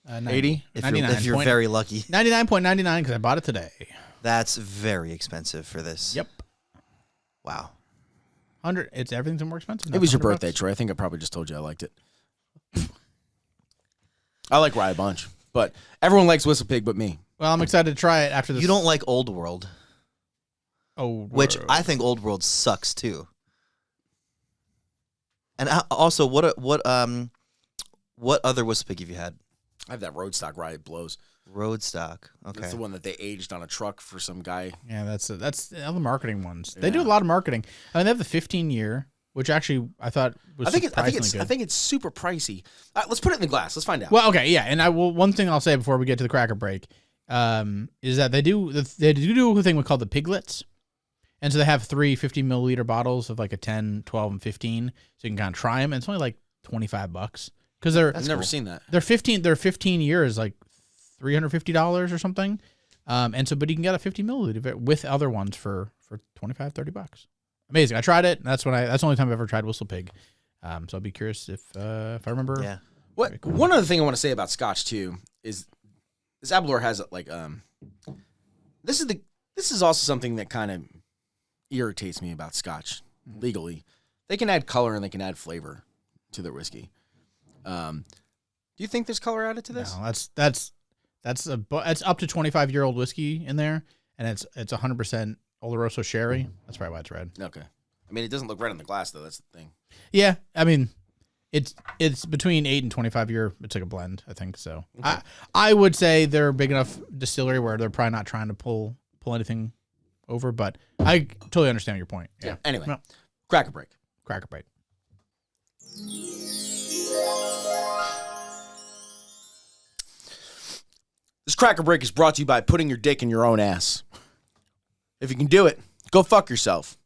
80? If you're very lucky. 99.99 because I bought it today. That's very expensive for this. Yep. Wow. 100. It's everything's more expensive. It was your birthday, Troy. I think I probably just told you I liked it. I like rye a bunch, but everyone likes Whistle Pig but me. Well, I'm excited to try it after this. You don't like Old World. Old which World. I think Old World sucks too. And also, what other whistle pig have you had? I have that Roadstock rye. It blows. Roadstock. Okay. That's the one that they aged on a truck for some guy. Yeah, that's all the marketing ones. They do a lot of marketing. I mean, they have the 15-year, which actually I thought was surprisingly good. I think it's super pricey. Let's put it in the glass. Let's find out. Well, okay, yeah, and one thing I'll say before we get to the cracker break is that they do a thing called the piglets, and so they have 3 50-milliliter bottles of like a 10, 12, and 15, so you can kind of try them, and it's only like $25 because I've never seen that. They're 15 years like $350 or something, and so but you can get a 50 milliliter with other ones for $25-$30. Amazing. I tried it. That's the only time I've ever tried Whistle Pig. So I'll be curious if I remember. Yeah. One other thing I want to say about Scotch too is this Aberlour has like this is also something that kind of irritates me about Scotch legally. They can add color and they can add flavor to their whiskey. Do you think there's color added to this? No, that's up to 25-year-old whiskey in there, and it's 100% Oloroso sherry. That's probably why it's red. Okay. I mean, it doesn't look red on the glass though. That's the thing. Yeah, I mean, it's between 8 and 25-year. It's like a blend, I think. So okay. I would say they're a big enough distillery where they're probably not trying to pull anything over, but I totally understand your point. Yeah. Anyway, cracker break. Cracker break. This cracker break is brought to you by putting your dick in your own ass. If you can do it, go fuck yourself.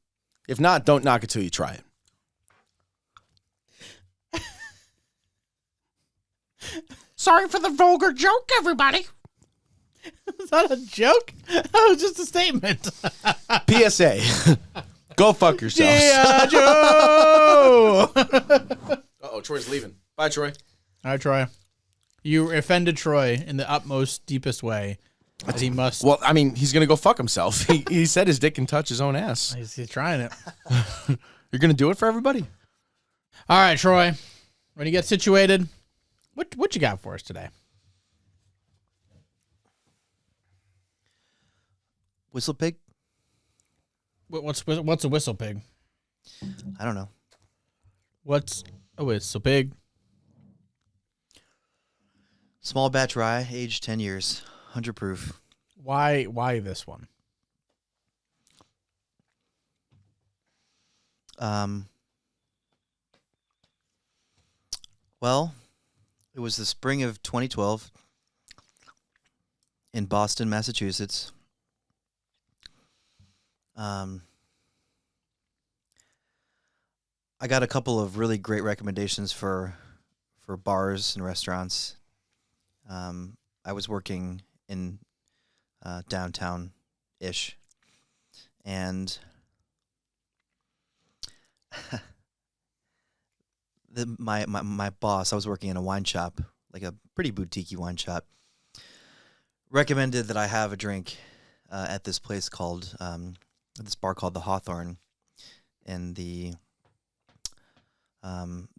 If not, don't knock it till you try it. Sorry for the vulgar joke, everybody. Is that a joke? That was just a statement. PSA. Go fuck yourselves. Yeah, Joe. Uh-oh, Troy's leaving. Bye, Troy. All right, Troy. You offended Troy in the utmost, deepest way that he must. Well, I mean, he's going to go fuck himself. He said his dick can touch his own ass. He's trying it. You're going to do it for everybody? All right, Troy. When you get situated, what you got for us today? Whistle pig? What's a whistle pig? I don't know. What's a whistle pig? Small batch rye, aged 10 years, 100 proof. Why this one? Well, it was the spring of 2012 in Boston, Massachusetts. I got a couple of really great recommendations for bars and restaurants. I was working in downtown-ish, and my boss, I was working in a wine shop, like a pretty boutique-y wine shop, recommended that I have a drink at this place called this bar called the Hawthorne in the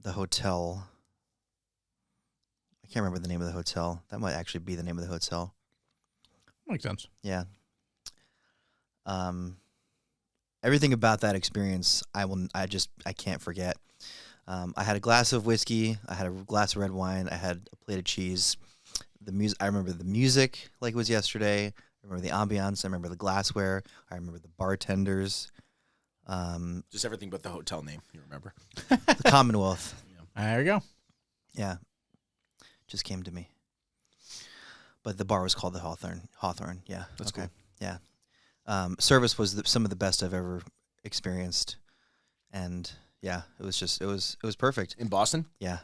hotel. I can't remember the name of the hotel. That might actually be the name of the hotel. Makes sense. Yeah. Everything about that experience, I can't forget. I had a glass of whiskey. I had a glass of red wine. I had a plate of cheese. I remember the music like it was yesterday. I remember the ambiance. I remember the glassware. I remember the bartenders. Just everything but the hotel name, you remember? The Commonwealth. There you go. Yeah. Just came to me. But the bar was called the Hawthorne. Yeah. That's cool. Yeah. Service was some of the best I've ever experienced. And yeah, it was perfect. In Boston? Yeah.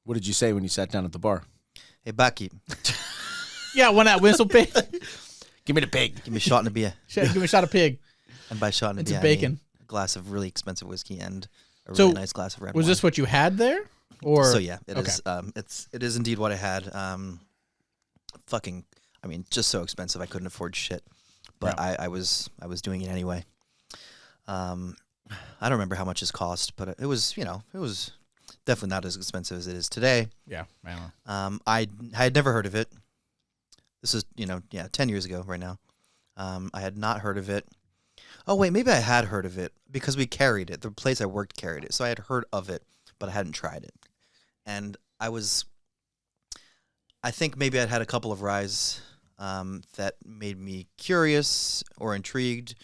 What did you say when you sat down at the bar? Hey, Bucky. Yeah, one that whistle pig. Give me the pig. Give me a shot and a beer. Give me a shot of pig. And by shot and a It's beer, a bacon. I mean a glass of really expensive whiskey and a So, really nice glass of red wine. Was this what you had there? Or So yeah, it Okay. is. It is indeed what I had. Just so expensive I couldn't afford shit. But Yeah. I was doing it anyway. I don't remember how much it cost, but it was definitely not as expensive as it is today. Yeah, I don't know. I had never heard of it. This is 10 years ago right now. I had not heard of it. Oh wait, maybe I had heard of it because we carried it. The place I worked carried it, so I had heard of it, but I hadn't tried it. And I think maybe I'd had a couple of ryes that made me curious or intrigued,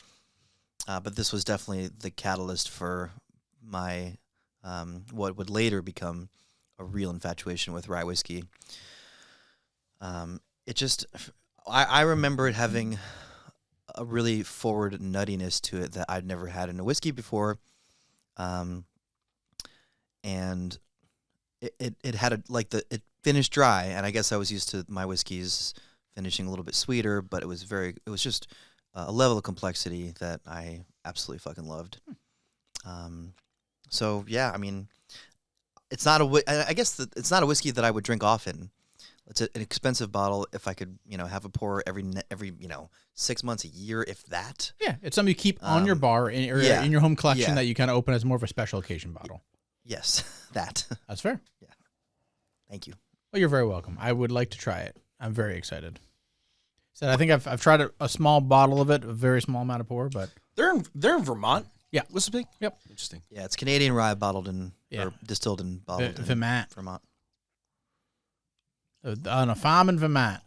but this was definitely the catalyst for my what would later become a real infatuation with rye whiskey. I remember it having a really forward nuttiness to it that I'd never had in a whiskey before, and it had it finished dry, and I guess I was used to my whiskeys finishing a little bit sweeter, but it was just a level of complexity that I absolutely fucking loved. So yeah, I mean, it's not I guess it's not a whiskey that I would drink often. It's an expensive bottle. If I could, have a pour every 6 months, a year, if that. Yeah, it's something you keep on your bar in your home collection that you kind of open as more of a special occasion bottle. Yes, that. That's fair. Yeah. Thank you. Well, you're very welcome. I would like to try it. I'm very excited. So I think I've tried a small bottle of it, a very small amount of pour, but They're in Vermont. Yeah. Whistlepig? Yep. Interesting. Yeah, it's Canadian rye bottled or distilled and bottled in Vermont. On a farm in Vermont.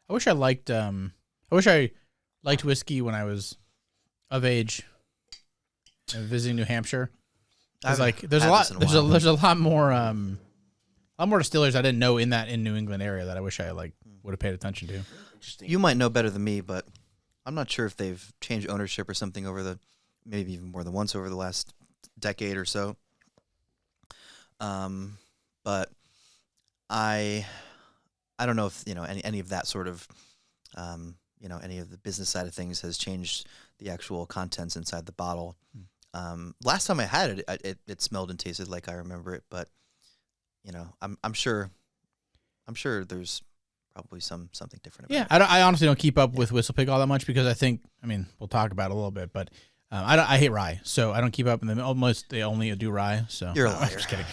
I wish I liked whiskey when I was of age and visiting New Hampshire. There's a lot more distillers I didn't know in New England area that I wish I would have paid attention to. You might know better than me, but I'm not sure if they've changed ownership or something maybe even more than once over the last decade or so. But I don't know if any of that sort of any of the business side of things has changed the actual contents inside the bottle. Last time I had it, it smelled and tasted like I remember it, but I'm sure there's probably something different about it. I honestly don't keep up with Whistlepig all that much because we'll talk about it a little bit, but I hate rye, so I don't keep up. And they only do rye. So you're a liar. I'm just kidding.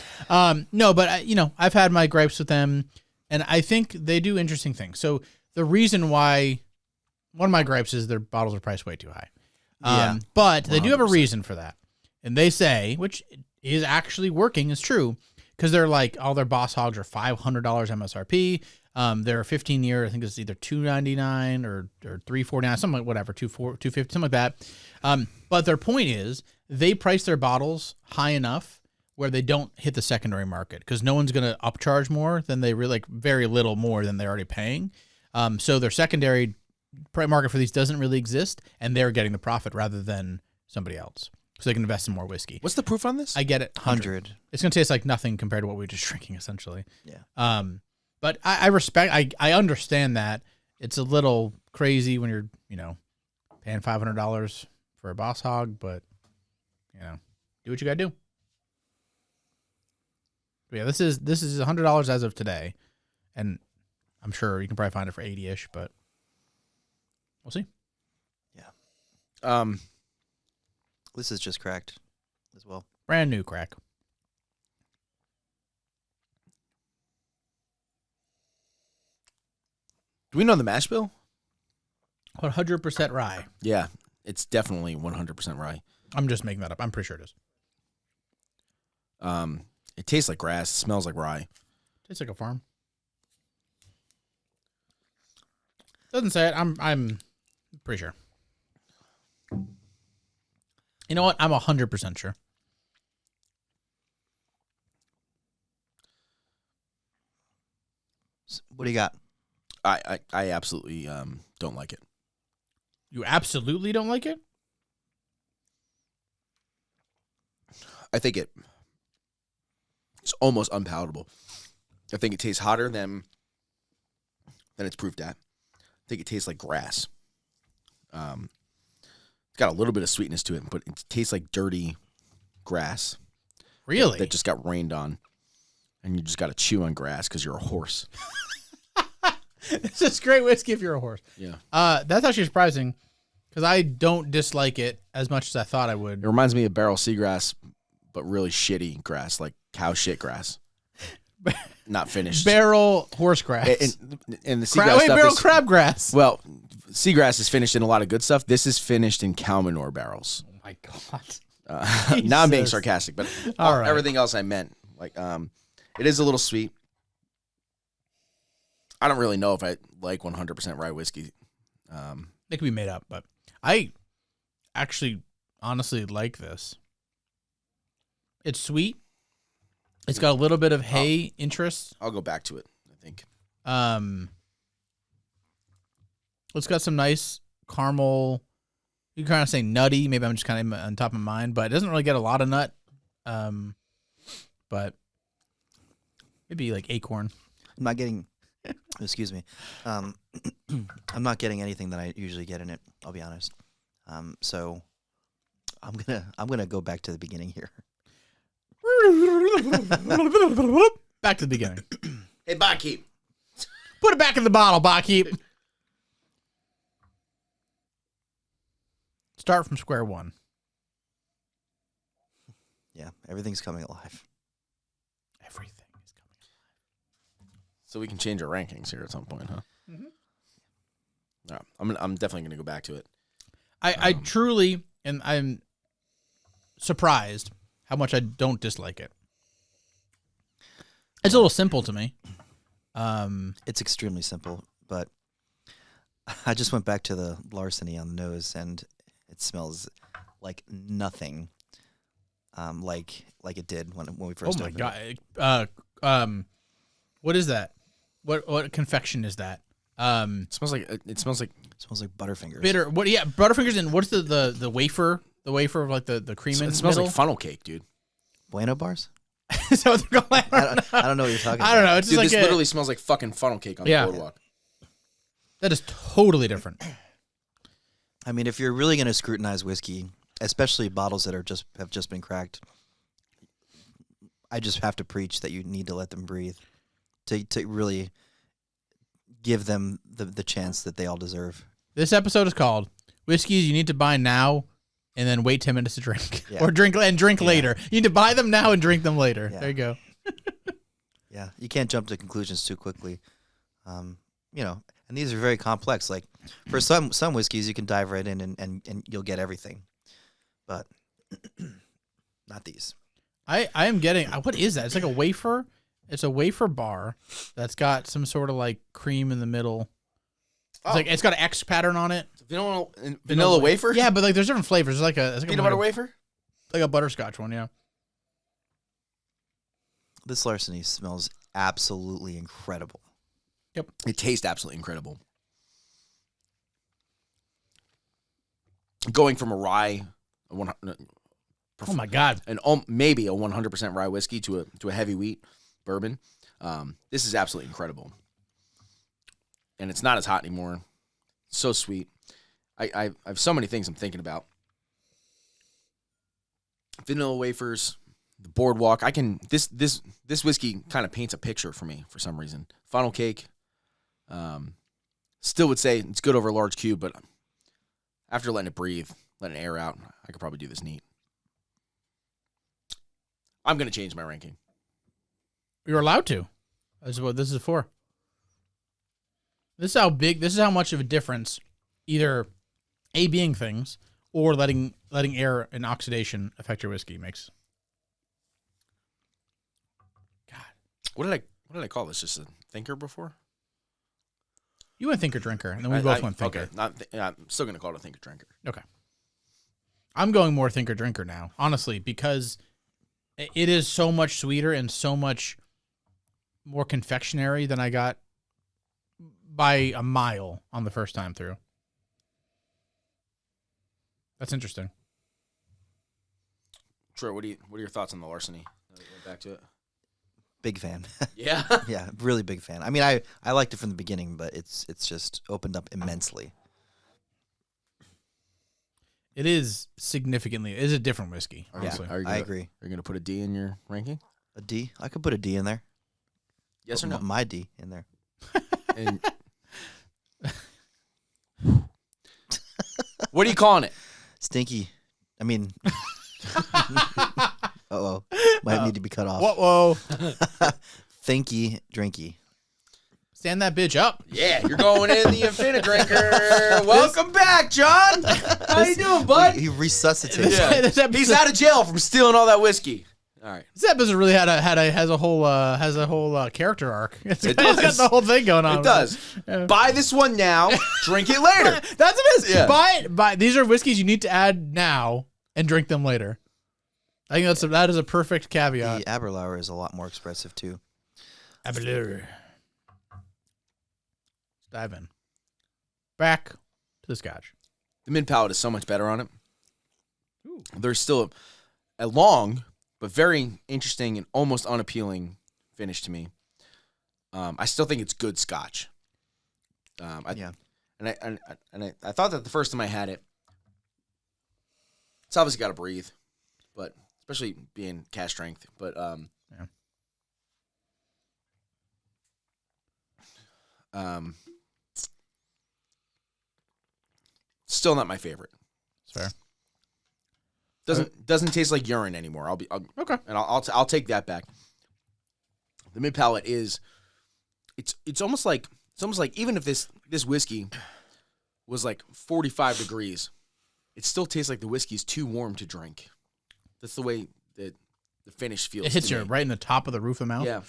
No, but I've had my gripes with them, and I think they do interesting things. So the reason why one of my gripes is their bottles are priced way too high. But they do have a reason for that, and they say, which is actually working, is true, because they're all their Boss Hogs are $500 MSRP. They're a 15-year. I think it's either $299 or $349, something like whatever, $250, something like that. But their point is they price their bottles high enough where they don't hit the secondary market because no one's going to upcharge more than they really very little more than they're already paying. So their secondary market for these doesn't really exist, and they're getting the profit rather than somebody else. So they can invest in more whiskey. What's the proof on this? I get it. 100. It's going to taste like nothing compared to what we were just drinking, essentially. Yeah. But I understand that it's a little crazy when you're, paying $500 for a Boss Hog, but, do what you got to do. But yeah, this is $100 as of today, and I'm sure you can probably find it for 80-ish, but we'll see. Yeah. This is just cracked as well. Brand new crack. Do we know the mash bill? 100% rye. Yeah, it's definitely 100% rye. I'm just making that up. I'm pretty sure it is. It tastes like grass. It smells like rye. Tastes like a farm. Doesn't say it. I'm pretty sure. You know what? I'm 100% sure. What do you got? I absolutely don't like it. You absolutely don't like it? I think it's almost unpalatable. I think it tastes hotter than it's proofed at. I think it tastes like grass. It's got a little bit of sweetness to it, but it tastes like dirty grass. Really? That just got rained on. And you just got to chew on grass because you're a horse. This is great whiskey if you're a horse. Yeah. That's actually surprising because I don't dislike it as much as I thought I would. It reminds me of barrel seagrass, but really shitty grass, like cow shit grass. not finished. Barrel horsegrass. And the seagrass stuff barrel is, crabgrass. well, seagrass is finished in a lot of good stuff. This is finished in cow manure barrels. Oh my god. Now I'm being Jesus. sarcastic, but All right. everything else I meant. Like, it is a little sweet. I don't really know if I like 100% rye whiskey. It could be made up, but I actually honestly like this. It's sweet. It's got a little bit of hay interest. I'll go back to it, I think. It's got some nice caramel. You can kind of say nutty. Maybe I'm just kind of on top of mine, but it doesn't really get a lot of nut. But maybe like acorn. I'm not getting. Excuse me. I'm not getting anything that I usually get in it. I'll be honest. So I'm gonna go back to the beginning here. Back to the beginning. Hey, barkeep. Put it back in the bottle, barkeep. Start from square one. Yeah, everything's coming alive. Everything is coming. So we can change our rankings here at some point, huh? Mm-hmm. Yeah, I'm definitely going to go back to it. I truly, and I'm surprised how much I don't dislike it. It's a little simple to me. It's extremely simple, but I just went back to the Larceny on the nose, and it smells like nothing, like it did when we first. Oh my opened god! What is that? What confection is that? It smells like It smells like Butterfingers. Bitter. What? Yeah, Butterfingers. And what's the wafer? The wafer of like the cream in it the smells middle? like funnel cake, dude. Bueno bars. Is that what they're called? I don't know what you're talking about. I don't know. It's Dude, just this like literally smells like fucking funnel cake on Yeah. the boardwalk. that is totally different. I mean, if you're really going to scrutinize whiskey, especially bottles that have just been cracked, I just have to preach that you need to let them breathe, to really give them the chance that they all deserve. This episode is called "Whiskeys You Need to Buy Now and Then Wait 10 Minutes to Drink," Yeah. or drink later. You need to buy them now and drink them later. Yeah. There you go. Yeah, you can't jump to conclusions too quickly. And these are very complex. Like for some whiskeys, you can dive right in and you'll get everything, but not these. I am getting what is that? It's like a wafer. It's a wafer bar that's got some sort of like cream in the middle. It's like it's got an X pattern on it. Vanilla wafer? Yeah, but like there's different flavors. It's like a Peanut butter wafer? like a butterscotch one. Yeah. This Larceny smells absolutely incredible. Yep. It tastes absolutely incredible. Going from a rye, Oh my god. and maybe a 100% rye whiskey to a heavy wheat bourbon, this is absolutely incredible. And it's not as hot anymore. It's so sweet. I have so many things I'm thinking about. Vanilla wafers, the boardwalk. This whiskey kind of paints a picture for me for some reason. Funnel cake. Still would say it's good over a large cube, but after letting it breathe, letting it air out, I could probably do this neat. I'm going to change my ranking. You're allowed to. That's what this is for. This is how much of a difference either A, being things, or letting air and oxidation affect your whiskey makes. God. What did I call this? Just a thinker before? You went thinker drinker, and then we both went thinker. Okay, I'm still going to call it a thinker drinker. Okay. I'm going more thinker drinker now, honestly, because it is so much sweeter and so much more confectionery than I got by a mile on the first time through. That's interesting. Troy, what are your thoughts on the Larceny? Back to it. Big fan. Yeah. Yeah, really big fan. I mean, I liked it from the beginning, but it's just opened up immensely. It is significantly. It is a different whiskey. Honestly. I agree. Are you going to put a D in your ranking? A D? I could put a D in there. Yes or Put no? My D in there. And what are you calling it? Stinky. I mean, uh-oh. Might need to be cut off. Whoa. thinky, drinky. Stand that bitch up. Yeah, you're going in the Infinite Drinker. Welcome back, John. How you doing, bud? He resuscitates. Yeah. This episode- He's out of jail from stealing all that whiskey. All right. This episode really has a whole character arc. It's got does. the whole thing going on. It does. Buy this one now, drink it later. That's what it is. Yeah. Buy these are whiskeys you need to add now and drink them later. I think that is a perfect caveat. The Aberlour is a lot more expressive too. Aberlour. Let's dive in. Back to the scotch. The mid palate is so much better on it. Ooh. There's still a long but very interesting and almost unappealing finish to me. I still think it's good scotch. Yeah. And I thought that the first time I had it, it's obviously got to breathe, but especially being cask strength. But still not my favorite. It's fair. Doesn't taste like urine anymore. Okay. And I'll take that back. The mid palate is, it's almost like even if this whiskey was like 45 degrees, it still tastes like the whiskey's too warm to drink. That's the way that the finish feels. It hits to you me. right in the top of the roof of the mouth. Yeah.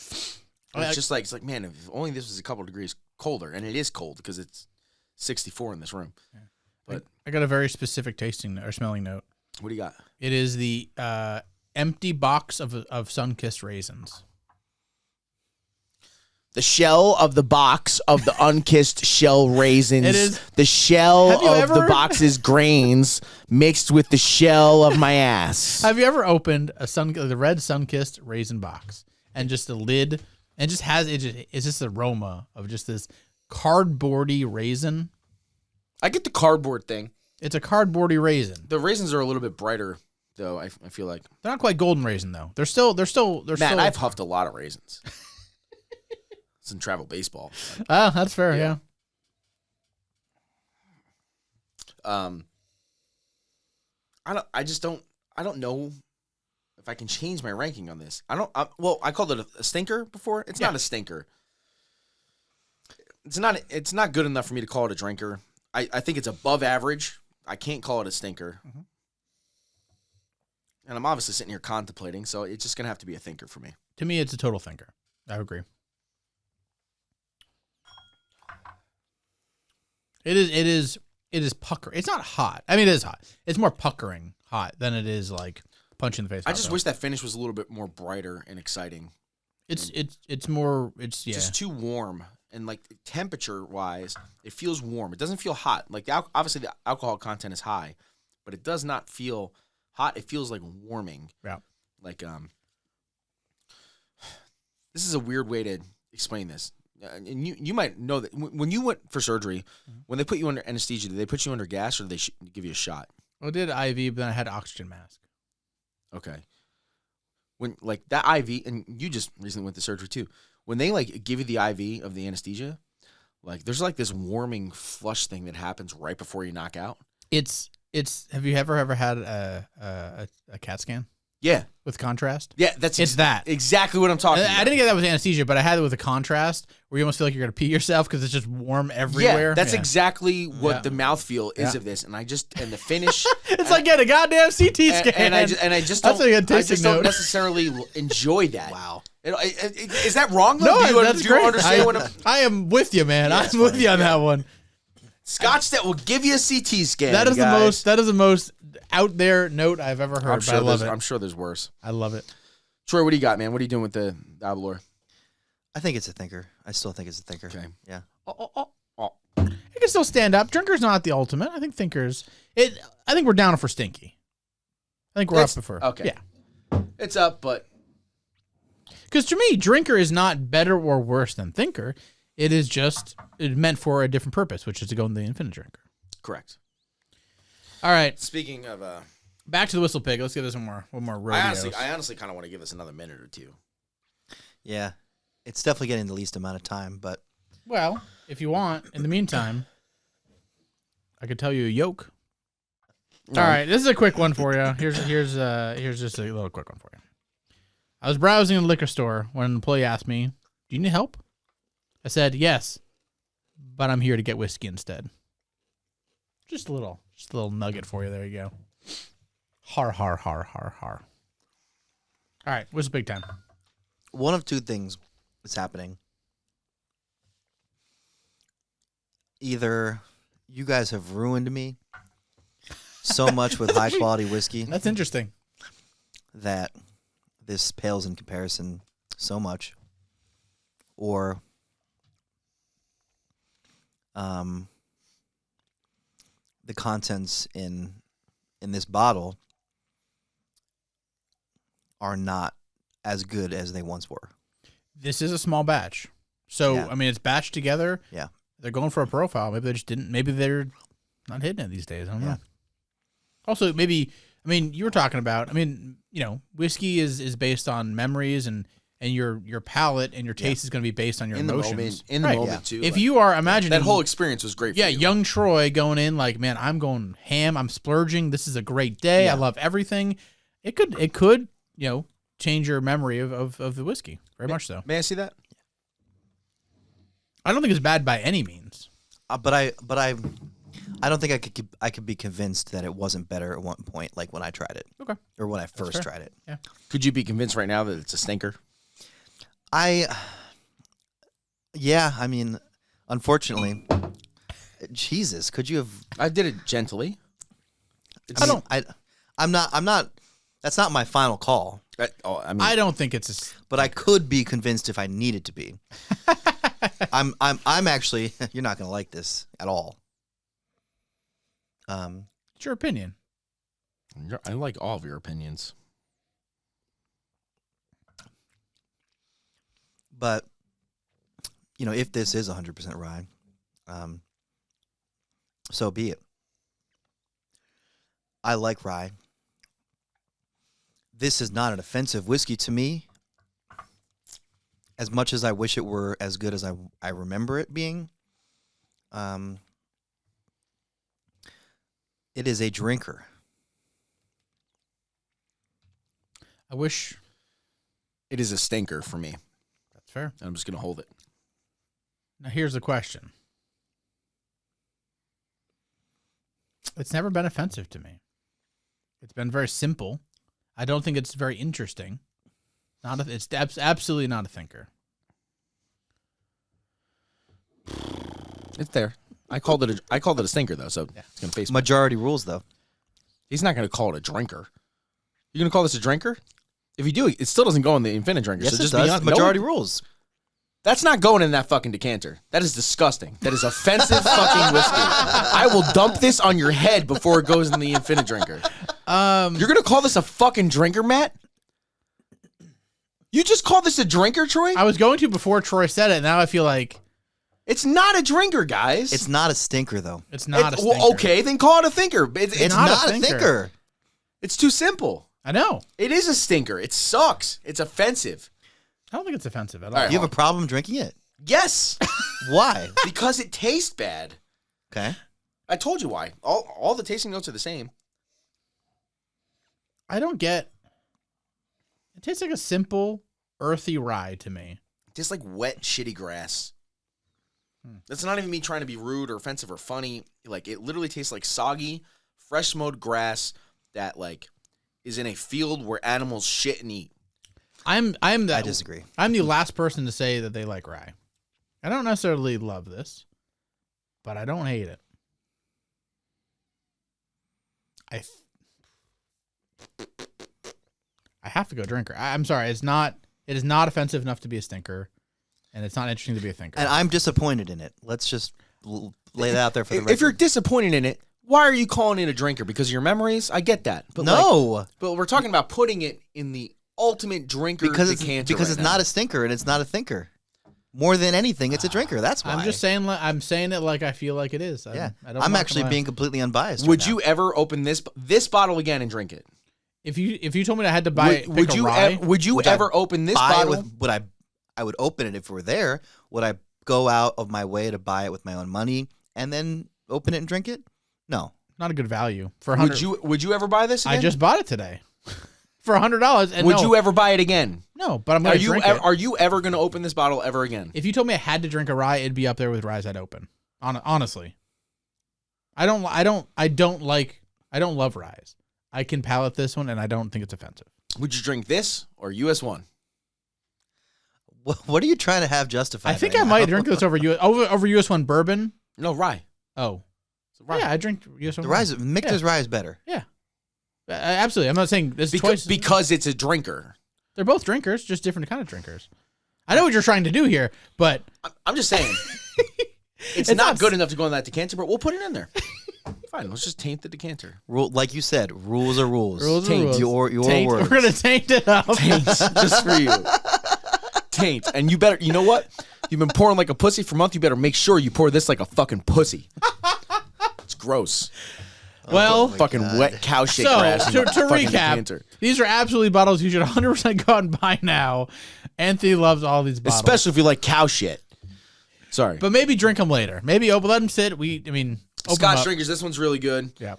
It's like, man, if only this was a couple degrees colder, and it is cold because it's 64 in this room. Yeah. But I got a very specific tasting or smelling note. what do you got? It is the empty box of sun-kissed raisins. The shell of the box of the unkissed shell raisins. It is. The shell Have you of the ever- box's grains mixed with the shell of my ass. Have you ever opened the red sun-kissed raisin box and just the lid and just has it's just the aroma of just this cardboardy raisin? I get the cardboard thing. It's a cardboardy raisin. The raisins are a little bit brighter, though. I feel like. They're not quite golden raisin though. They're still. Man, I've huffed a lot of raisins. It's in travel baseball. Oh, that's fair. Yeah. I don't know if I can change my ranking on this. I called it a stinker before. It's not a stinker. It's not good enough for me to call it a drinker. I think it's above average. I can't call it a stinker. Mm-hmm. And I'm obviously sitting here contemplating, so it's just going to have to be a thinker for me. To me, it's a total thinker. I agree. It is pucker. It's not hot. I mean, it is hot. It's more puckering hot than it is like punch in the face. I just wish that finish was a little bit more brighter and exciting. It's just too warm. And like temperature wise, it feels warm. It doesn't feel hot. Like obviously the alcohol content is high, but it does not feel hot. It feels like warming. Yeah. Like this is a weird way to explain this. And you might know that when you went for surgery, when they put you under anesthesia, did they put you under gas or did they give you a shot? Well, I did IV, but then I had an oxygen mask. Okay. When like that IV, and you just recently went to surgery too. When they like give you the IV of the anesthesia, like there's like this warming flush thing that happens right before you knock out. It's. Have you ever had a CAT scan? Yeah. With contrast? Yeah, it's that. Exactly what I'm talking about. I didn't get that with anesthesia, but I had it with a contrast where you almost feel like you're going to pee yourself because it's just warm everywhere. Yeah, that's exactly what the mouthfeel is of this. And the finish. It's like getting a goddamn CT scan. And I just don't, don't necessarily enjoy that. Wow. Is that wrong, though? No, that's great. Understand I am with you, man. Yeah, I'm with you on that one. Scotch that will give you a CT scan. That is the most out there note I've ever heard. I love it. I'm sure there's worse. I love it. Troy, what do you got, man? What are you doing with the Aberlour? I think it's a thinker. I still think it's a thinker. Okay. Yeah. It can still stand up. Drinker's not the ultimate. I think thinkers. I think we're down for stinky. I think we're up for. Okay. Yeah. It's up, but because to me, drinker is not better or worse than thinker. It is just meant for a different purpose, which is to go in the infinite drinker. Correct. All right. Speaking of back to the whistle pig. Let's give this one more rodeo. I honestly kind of want to give this another minute or two. Yeah. It's definitely getting the least amount of time, but well, if you want, in the meantime, I could tell you a yoke. No. All right, this is a quick one for you. Here's just a little quick one for you. I was browsing in the liquor store when an employee asked me, do you need help? I said, yes, but I'm here to get whiskey instead. Just a little nugget for you. There you go. Har, har, har, har, har. All right, what's the big time? One of two things is happening. Either you guys have ruined me so much with high quality whiskey That's interesting. that this pales in comparison so much, or the contents in this bottle are not as good as they once were. This is a small batch. So, Yeah. I mean, it's batched together. Yeah. They're going for a profile. Maybe they just didn't. Maybe they're not hitting it these days. I don't know. Also, maybe, I mean, you were talking about, I mean, you know, whiskey is based on memories and your palate and your taste is going to be based on your emotions. In the moment, too. If like, you are imagining that whole experience was great for you. young Troy going in like, man, I'm going ham, I'm splurging, this is a great day, Yeah. I love everything. It could, you know, change your memory of the whiskey. Very much so. May I see that? I don't think it's bad by any means. But I don't think I could be convinced that it wasn't better at one point, like when I tried it. Okay. Or when I first fair. tried it. Yeah. Could you be convinced right now that it's a stinker? Yeah, I mean, unfortunately, Jesus, could you have? I did it gently. I'm not. That's not my final call. I don't think it's But I could be convinced if I needed to be. I'm actually. You're not gonna like this at all. it's your opinion. I like all of your opinions. But you know, if this is 100% rye, so be it. I like rye. This is not an offensive whiskey to me. As much as I wish it were as good as I remember it being, it is a drinker. I wish. It is a stinker for me. That's fair. I'm just going to hold it. Now here's the question. It's never been offensive to me. It's been very simple. I don't think it's very interesting. It's absolutely not a thinker. It's there. I called it a stinker though, so it's going to face me. Majority rules, though. He's not going to call it a drinker. You're going to call this a drinker? If you do, it still doesn't go in the infinite drinker. Yes, so just it does. be honest. Majority rules. That's not going in that fucking decanter. That is disgusting. That is offensive fucking whiskey. I will dump this on your head before it goes in the infinite drinker. You're gonna call this a fucking drinker, Matt? You just call this a drinker, Troy? I was going to before Troy said it. Now I feel like It's not a drinker, guys. It's not a stinker, though. it's not a stinker. Well, okay, then call it a thinker. It's not not. a thinker. It's too simple. I know. It is a stinker. It sucks. It's offensive. I don't think it's offensive at all. All right. You have a problem drinking it? Yes, Why? because it tastes bad. Okay. I told you why. All the tasting notes are the same. I don't get. It tastes like a simple, earthy rye to me. It tastes like wet, shitty grass. That's not even me trying to be rude or offensive or funny. Like, it literally tastes like soggy, fresh mowed grass that like is in a field where animals shit and eat. I disagree. I'm the last person to say that they like rye. I don't necessarily love this, but I don't hate it. I have to go drinker. I'm sorry. It is not offensive enough to be a stinker, and it's not interesting to be a thinker. And I'm disappointed in it. Let's just lay that out there for the record. If you're disappointed in it, why are you calling it a drinker? Because of your memories? I get that. But no. But we're talking about putting it in the ultimate drinker decanter because it's not a stinker and it's not a thinker. More than anything, it's a drinker. That's why. I'm just saying. I'm saying it like I feel like it is. I'm actually being completely unbiased. Would you ever open this bottle again and drink it? If you told me I had to buy would you ever open this bottle? I would open it if it were there. Would I go out of my way to buy it with my own money and then open it and drink it? No. Not a good value for 100. Would you ever buy this again? I just bought it today. for $100. And would you ever buy it again? No, but I'm going to drink it. Are you ever going to open this bottle ever again? If you told me I had to drink a rye, it'd be up there with ryes I'd open. Honestly, I don't love ryes. I can palate this one, and I don't think it's offensive. Would you drink this or US1? What are you trying to have justified? I think right I now? might drink this over US1 bourbon. No, rye. Oh, Rye. yeah, I drink US1. The rye, Michter's rye is better. Yeah, absolutely. I'm not saying this twice because it's a drinker. They're both drinkers, just different kind of drinkers. I know what you're trying to do here, but I'm just saying it's not good enough to go in that decanter, but we'll put it in there. Fine, let's just taint the decanter. Like you said, rules are rules. Rules are Taint rules. your Taint. words. We're gonna taint it up. Taint just for you. Taint, and you better. You know what? You've been pouring like a pussy for a month. You better make sure you pour this like a fucking pussy. It's gross. Well, Fucking wet cow shit so grass. to recap, Decanter. these are absolutely bottles you should 100% go out and buy now. Anthony loves all these bottles, Especially if you like cow shit. Sorry. but maybe drink them later. Maybe let them sit. Open Scotch up. drinkers, this one's really good. Yeah.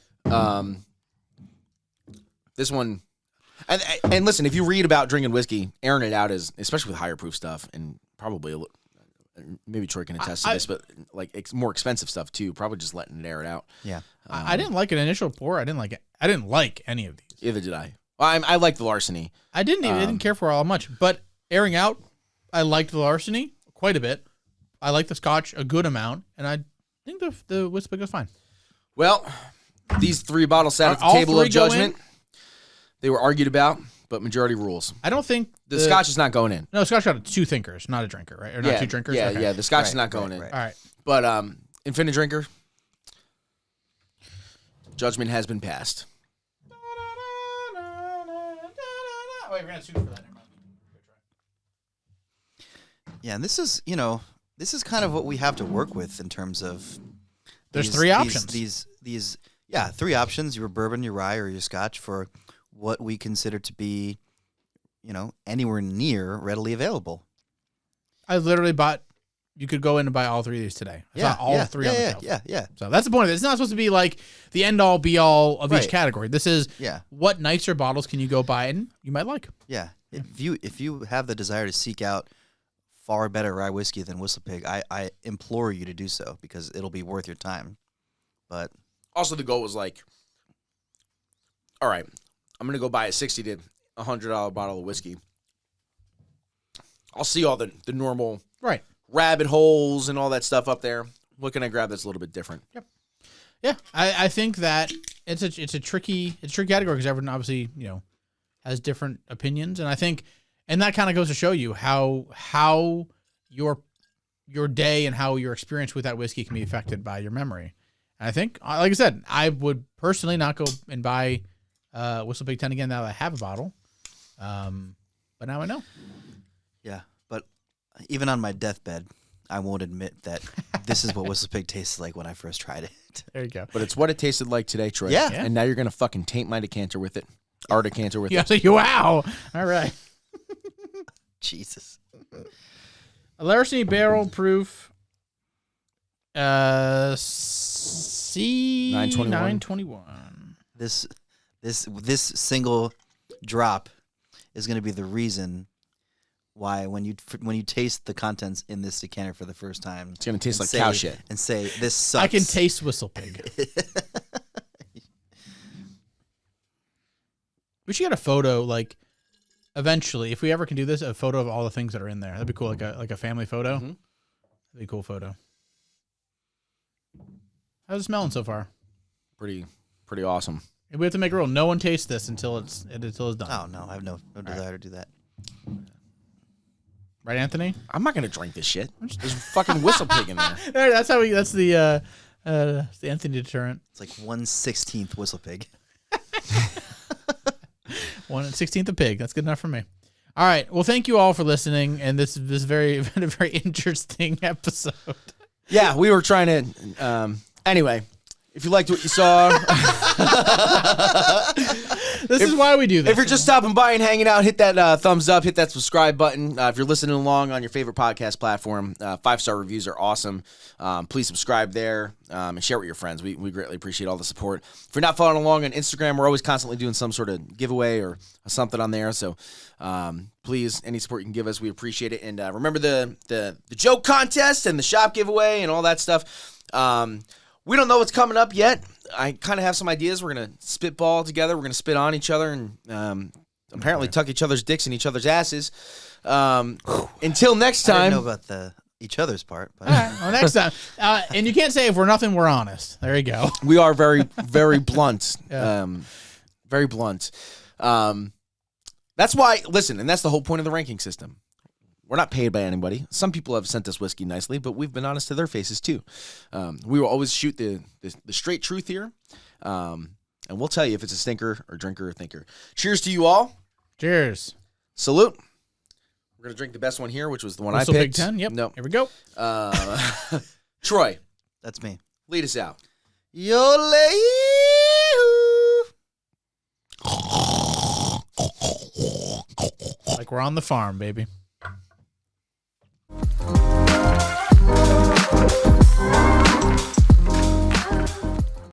This one, and listen, if you read about drinking whiskey, airing it out is, especially with higher proof stuff, and probably maybe Troy can attest to this, but like it's more expensive stuff too. Probably just letting it air it out. Yeah. I didn't like an initial pour. I didn't like it. I didn't like any of these. Either did I. Well, I like the Larceny. I didn't care for all much, but airing out, I liked the Larceny quite a bit. I liked the Scotch a good amount, and I think the Whiskey was fine. Well, these 3 bottles sat at the All table of 3 go judgment. They were argued about, but majority rules. I don't think The Scotch is not going in. No, Scotch got 2 thinkers, not a drinker, right? Or not 2 drinkers. Yeah, Okay. yeah. The Scotch is Right, not going in. right. All right. But Infinite Drinker, judgment has been passed. Wait, we're gonna shoot for that. Never mind. Yeah, and this is kind of what we have to work with in terms of. There's 3 options. These 3 options: your bourbon, your rye, or your Scotch for what we consider to be, anywhere near readily available. I literally bought. You could go in and buy all 3 of these today. I saw all 3 on the shelf. Yeah. So that's the point of it. It's not supposed to be like the end all be all of each Right. category. This is Yeah. what nicer bottles can you go buy and you might like. Yeah. If you have the desire to seek out far better rye whiskey than Whistle Pig, I implore you to do so because it'll be worth your time. But Also, the goal was like, all right, I'm going to go buy a $60 to $100 bottle of whiskey. I'll see all the normal Right. rabbit holes and all that stuff up there. What can I grab that's a little bit different? Yeah. I think that it's a tricky category because everyone obviously, has different opinions. And I think and that kind of goes to show you how your day and how your experience with that whiskey can be affected by your memory. And I think, like I said, I would personally not go and buy Whistle Pig 10 again now that I have a bottle. But now I know. yeah, but even on my deathbed, I won't admit that this is what Whistle Pig tastes like when I first tried it. There you go. But it's what it tasted like today, Troy. Yeah. And now you're going to fucking taint my decanter with it. Our decanter with Yeah, it. so wow. All right. Jesus. A Larceny barrel proof C 921. This single drop is going to be the reason why when you taste the contents in this decanter for the first time, It's going to taste and like cow shit. and say this sucks. I can taste Whistle Pig. We should get a photo, like, eventually, if we ever can do this, a photo of all the things that are in there. That'd be cool, like a family photo. Mhm. That'd be a cool photo. How's it smelling so far? Pretty awesome. We have to make a rule. No one tastes this until it's done. Oh no, I have no desire to do that. Right, Anthony? I'm not going to drink this shit. There's fucking Whistle Pig in there. There, that's how we. That's the Anthony deterrent. It's like 1/16 Whistle Pig. 1/16 of pig. That's good enough for me. All right. Well, thank you all for listening, and this very been a very interesting episode. Yeah, we were trying to. Anyway, if you liked what you saw, This is why we do this. If you're just stopping by and hanging out, hit that thumbs up, hit that subscribe button. If you're listening along on your favorite podcast platform, 5-star reviews are awesome. Please subscribe there and share it with your friends. We greatly appreciate all the support. If you're not following along on Instagram, we're always constantly doing some sort of giveaway or something on there. So please, any support you can give us, we appreciate it. And remember the joke contest and the shop giveaway and all that stuff. We don't know what's coming up yet. I kind of have some ideas. We're going to spitball together. We're going to spit on each other and apparently tuck each other's dicks in each other's asses. Until next time. I didn't know about each other's part. But. All right, well, next time. And you can't say if we're nothing, we're honest. There you go. We are very, very blunt. Yeah. Very blunt. That's why, listen, and that's the whole point of the ranking system. We're not paid by anybody. Some people have sent us whiskey nicely, but we've been honest to their faces too. We will always shoot the straight truth here, and we'll tell you if it's a stinker or drinker or thinker. Cheers to you all. Cheers. Salute. We're going to drink the best one here, which was the one Russell I Big picked. Ten. Yep. No. Here we go. Troy, That's me. lead us out. Like we're on the farm, baby.